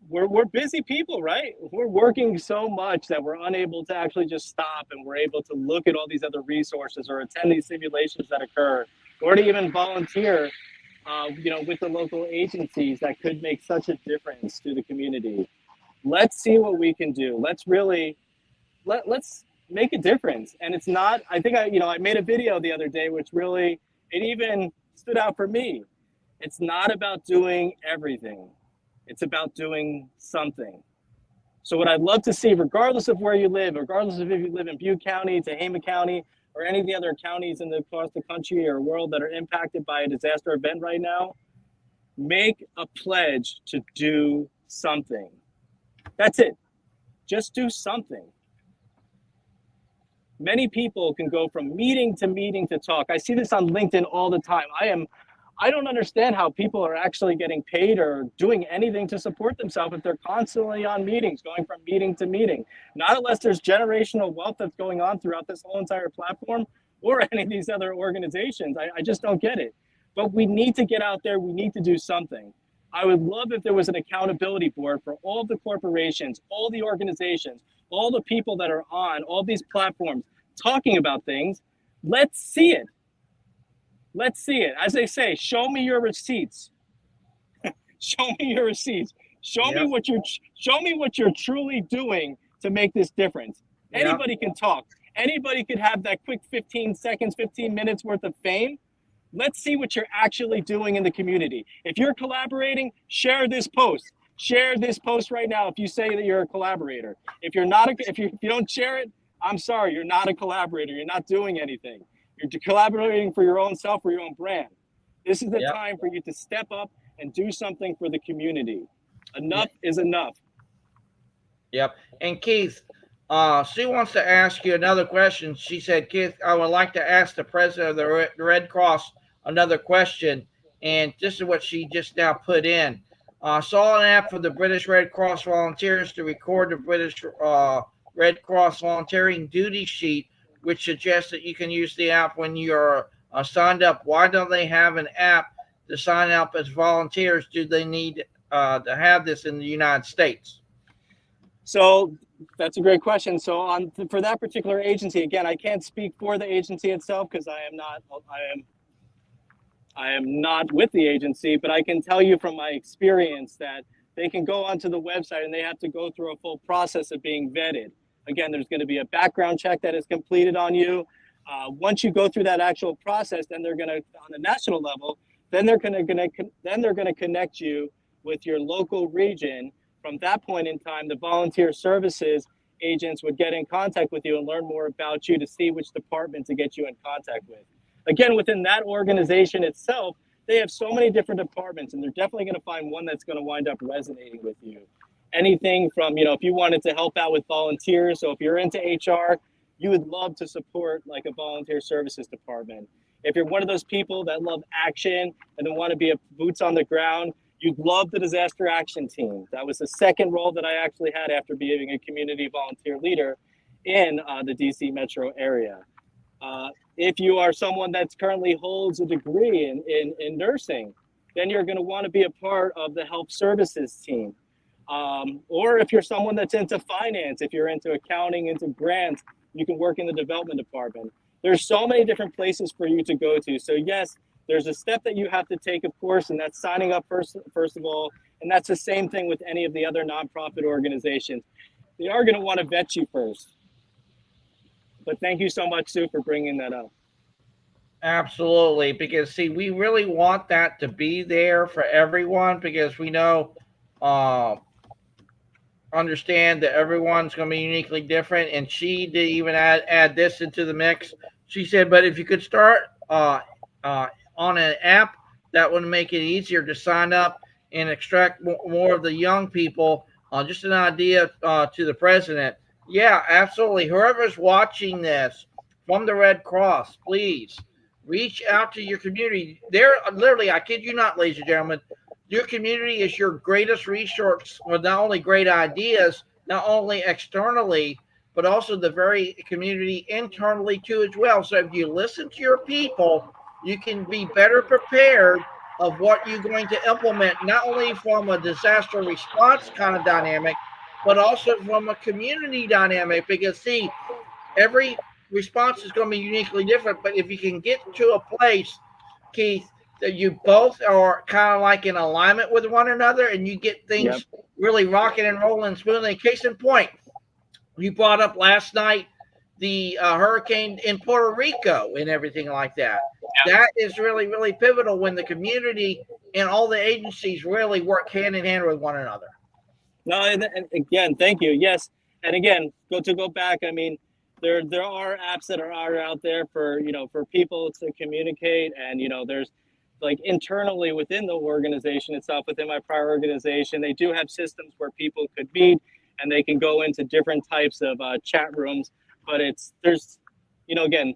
we're busy people, right? We're working so much that we're unable to actually just stop, and we're able to look at all these other resources or attend these simulations that occur, or to even volunteer, with the local agencies that could make such a difference to the community. Let's see what we can do. Let's really let's make a difference. And it's not. I think I made a video the other day, which really it even stood out for me. It's not about doing everything. It's about doing something. So what I'd love to see, regardless of where you live, regardless of if you live in Butte County, Tehama County, or any of the other counties across the country or world that are impacted by a disaster event right now, make a pledge to do something. That's it. Just do something. Many people can go from meeting to talk. I see this on LinkedIn all the time. I don't understand how people are actually getting paid or doing anything to support themselves if they're constantly on meetings, going from meeting to meeting. Not unless there's generational wealth that's going on throughout this whole entire platform or any of these other organizations. I just don't get it. But we need to get out there. We need to do something. I would love if there was an accountability board for all the corporations, all the organizations, all the people that are on all these platforms talking about things. Let's see it. Let's see it. As they say, show me your receipts. Show me your receipts. Show me what you're truly doing to make this difference. Yep. Anybody can talk. Anybody could have that quick 15 seconds, 15 minutes worth of fame. Let's see what you're actually doing in the community. If you're collaborating, share this post. Share this post right now if you say that you're a collaborator. If you're not, if you don't share it, I'm sorry, you're not a collaborator. You're not doing anything. You're collaborating for your own self, for your own brand. This is the time for you to step up and do something for the community. Enough is enough. Yep. And Keith, Sue wants to ask you another question. She said, Keith, I would like to ask the president of the Red Cross another question. And this is what she just now put in. Saw an app for the British Red Cross volunteers to record the British Red Cross volunteering duty sheet, which suggests that you can use the app when you're signed up. Why don't they have an app to sign up as volunteers? Do they need to have this in the United States? So that's a great question. So for that particular agency, again, I can't speak for the agency itself because I am not with the agency, but I can tell you from my experience that they can go onto the website and they have to go through a full process of being vetted. Again, there's going to be a background check that is completed on you. Once you go through that actual process, then they're going to, on a national level, then they're going to connect you with your local region. From that point in time, the volunteer services agents would get in contact with you and learn more about you to see which department to get you in contact with. Again, within that organization itself, they have so many different departments, and they're definitely going to find one that's going to wind up resonating with you. Anything from, if you wanted to help out with volunteers, so if you're into HR, you would love to support like a volunteer services department. If you're one of those people that love action and then want to be a boots on the ground, you'd love the disaster action team. That was the second role that I actually had after being a community volunteer leader in the DC metro area. If you are someone that currently holds a degree in nursing, then you're going to want to be a part of the health services team. Or if you're someone that's into finance, if you're into accounting, into grants, you can work in the development department. There's so many different places for you to go to. So yes, there's a step that you have to take, of course, and that's signing up first of all. And that's the same thing with any of the other nonprofit organizations. They are going to want to vet you first. But thank you so much, Sue, for bringing that up. Absolutely, because see, we really want that to be there for everyone, because we know understand that everyone's going to be uniquely different. And she did even add this into the mix. She said, but if you could start uh, on an app, that would make it easier to sign up and extract more of the young people. Just an idea to the president. Yeah, absolutely. Whoever's watching this from the Red Cross, please reach out to your community. They're literally, I kid you not, ladies and gentlemen, your community is your greatest resource with not only great ideas, not only externally, but also the very community internally too as well. So if you listen to your people, you can be better prepared of what you're going to implement, not only from a disaster response kind of dynamic, but also from a community dynamic. Because see, every response is going to be uniquely different. But if you can get to a place, Keith, that you both are kind of like in alignment with one another and you get Yep. things really rocking and rolling smoothly. Case in point, you brought up last night the hurricane in Puerto Rico and everything like that. That is really, really pivotal when the community and all the agencies really work hand in hand with one another. No, and again, thank you. Yes, and again, go back. I mean, there are apps that are out there for for people to communicate, and there's like internally within the organization itself, within my prior organization, they do have systems where people could meet and they can go into different types of chat rooms. But there's again,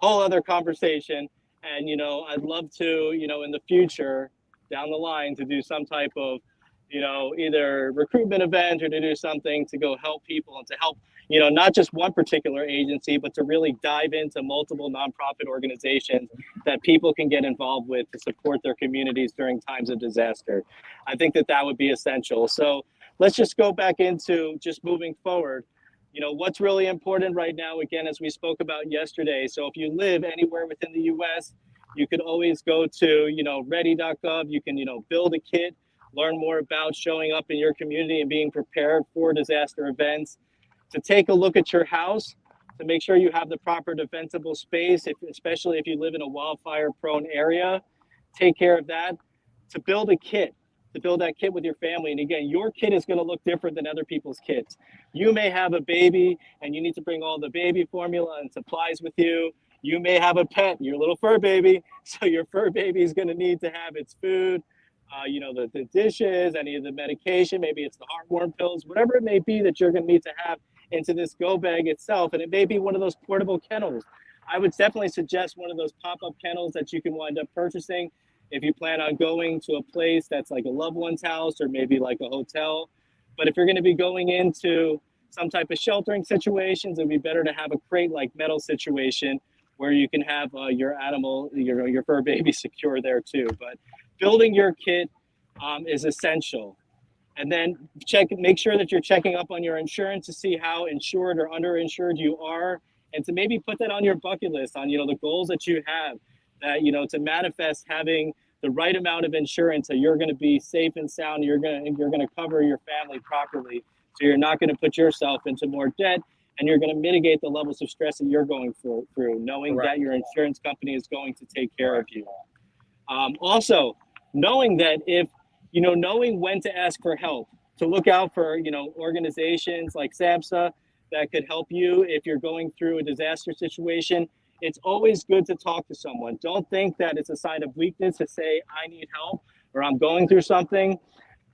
whole other conversation, and I'd love to in the future down the line to do some type of either recruitment event or to do something to go help people and to help, not just one particular agency, but to really dive into multiple nonprofit organizations that people can get involved with to support their communities during times of disaster. I think that would be essential. So let's just go back into just moving forward. What's really important right now, again, as we spoke about yesterday. So if you live anywhere within the US, you could always go to, ready.gov. You can, build a kit, learn more about showing up in your community and being prepared for disaster events, to take a look at your house, to make sure you have the proper defensible space, especially if you live in a wildfire prone area, take care of that, to build a kit, to build that kit with your family. And again, your kit is going to look different than other people's kits. You may have a baby and you need to bring all the baby formula and supplies with you. You may have a pet, your little fur baby. So your fur baby is going to need to have its food, the dishes, any of the medication, maybe it's the heartworm pills, whatever it may be that you're going to need to have into this go bag itself. And it may be one of those portable kennels. I would definitely suggest one of those pop-up kennels that you can wind up purchasing if you plan on going to a place that's like a loved one's house or maybe like a hotel. But if you're going to be going into some type of sheltering situations, it'd be better to have a crate like metal situation where you can have your animal, your fur baby secure there too. But building your kit is essential. And then make sure that you're checking up on your insurance to see how insured or underinsured you are, and to maybe put that on your bucket list on the goals that you have, that to manifest having the right amount of insurance so you're going to be safe and sound, you're going to cover your family properly, so you're not going to put yourself into more debt, and you're going to mitigate the levels of stress that you're going through, knowing that your insurance company is going to take care of you. Also, knowing that knowing when to ask for help, to look out for organizations like SAMHSA that could help you if you're going through a disaster situation. It's always good to talk to someone. Don't think that it's a sign of weakness to say, I need help or I'm going through something.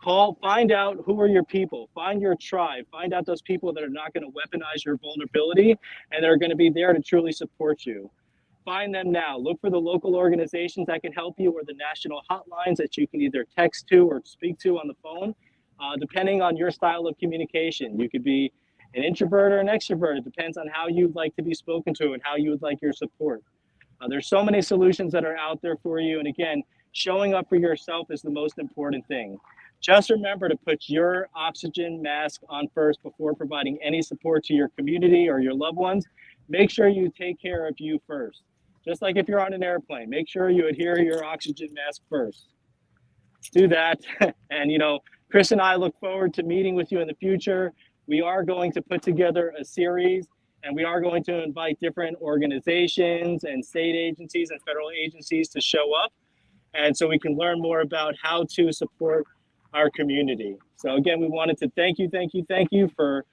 Find out who are your people, find your tribe, find out those people that are not going to weaponize your vulnerability and that are going to be there to truly support you. Find them now. Look for the local organizations that can help you or the national hotlines that you can either text to or speak to on the phone, depending on your style of communication. You could be an introvert or an extrovert. It depends on how you'd like to be spoken to and how you would like your support. There's so many solutions that are out there for you. And again, showing up for yourself is the most important thing. Just remember to put your oxygen mask on first before providing any support to your community or your loved ones. Make sure you take care of you first. Just like if you're on an airplane, make sure you adhere to your oxygen mask first. Do that. And, Chris and I look forward to meeting with you in the future. We are going to put together a series, and we are going to invite different organizations and state agencies and federal agencies to show up. And so we can learn more about how to support our community. So again, we wanted to thank you for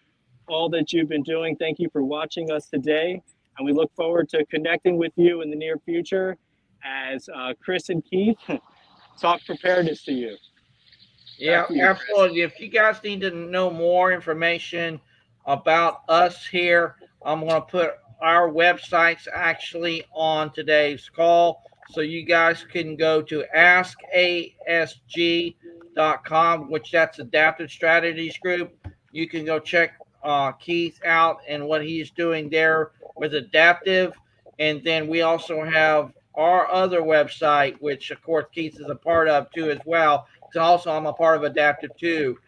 all that you've been doing. Thank you for watching us today. And we look forward to connecting with you in the near future as Chris and Keith talk preparedness to you. Yeah, absolutely. If you guys need to know more information about us here, I'm going to put our websites actually on today's call. So you guys can go to askasg.com, which that's Adaptive Strategies Group. You can go check Keith out and what he's doing there with Adaptive. And then we also have our other website, which of course Keith is a part of too as well. Also, I'm a part of Adaptive too.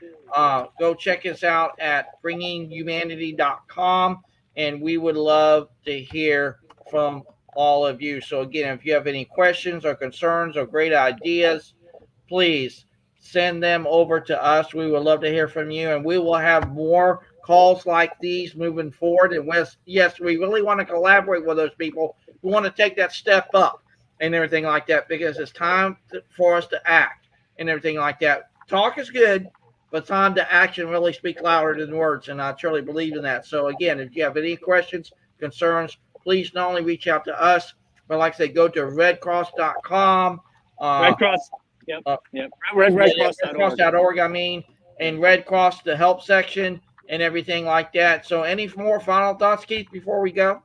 Go check us out at bringinghumanity.com, and we would love to hear from all of you. So again, if you have any questions or concerns or great ideas, please send them over to us. We would love to hear from you, and we will have more calls like these moving forward. And yes, we really want to collaborate with those people. We want to take that step up and everything like that, because it's time for us to act and everything like that. Talk is good, but time to action really speak louder than words, and I truly believe in that. So again, if you have any questions, concerns, please not only reach out to us, but like I say, go to redcross.com. Red Cross, yep. Redcross.org, and Red Cross, the help section and everything like that. So any more final thoughts, Keith, before we go?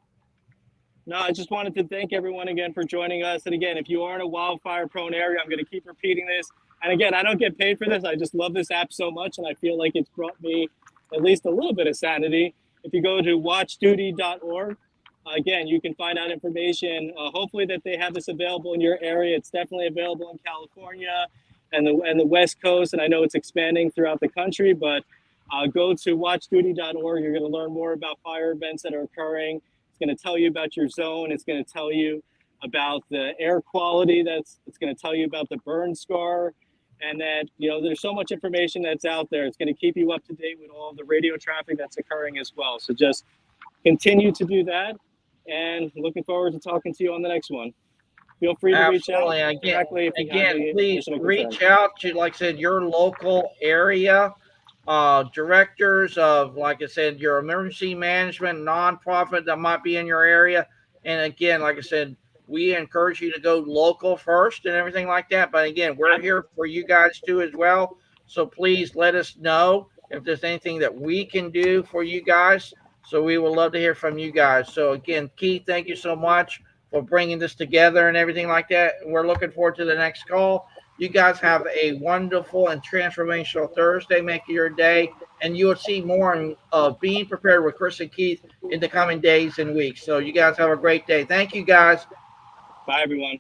No, I just wanted to thank everyone again for joining us. And again, if you are in a wildfire-prone area, I'm going to keep repeating this. And again, I don't get paid for this. I just love this app so much, and I feel like it's brought me at least a little bit of sanity. If you go to watchduty.org, again, you can find out information. Hopefully that they have this available in your area. It's definitely available in California and the West Coast, and I know it's expanding throughout the country. But go to watchduty.org. You're going to learn more about fire events that are occurring. It's going to tell you about your zone. It's going to tell you about the air quality. It's going to tell you about the burn scar. And that, there's so much information that's out there. It's going to keep you up to date with all the radio traffic that's occurring as well. So just continue to do that. And looking forward to talking to you on the next one. Feel free to reach out directly. Again, please reach out to, like I said, your local area directors of, like I said, your emergency management nonprofit that might be in your area. And again, like I said, we encourage you to go local first and everything like that. But again, we're here for you guys too as well. So please let us know if there's anything that we can do for you guys. So we would love to hear from you guys. So again, Keith, thank you so much for bringing this together and everything like that. We're looking forward to the next call. You guys have a wonderful and transformational Thursday. Make it your day. And you will see more of Being Prepared with Chris and Keith in the coming days and weeks. So you guys have a great day. Thank you, guys. Bye, everyone.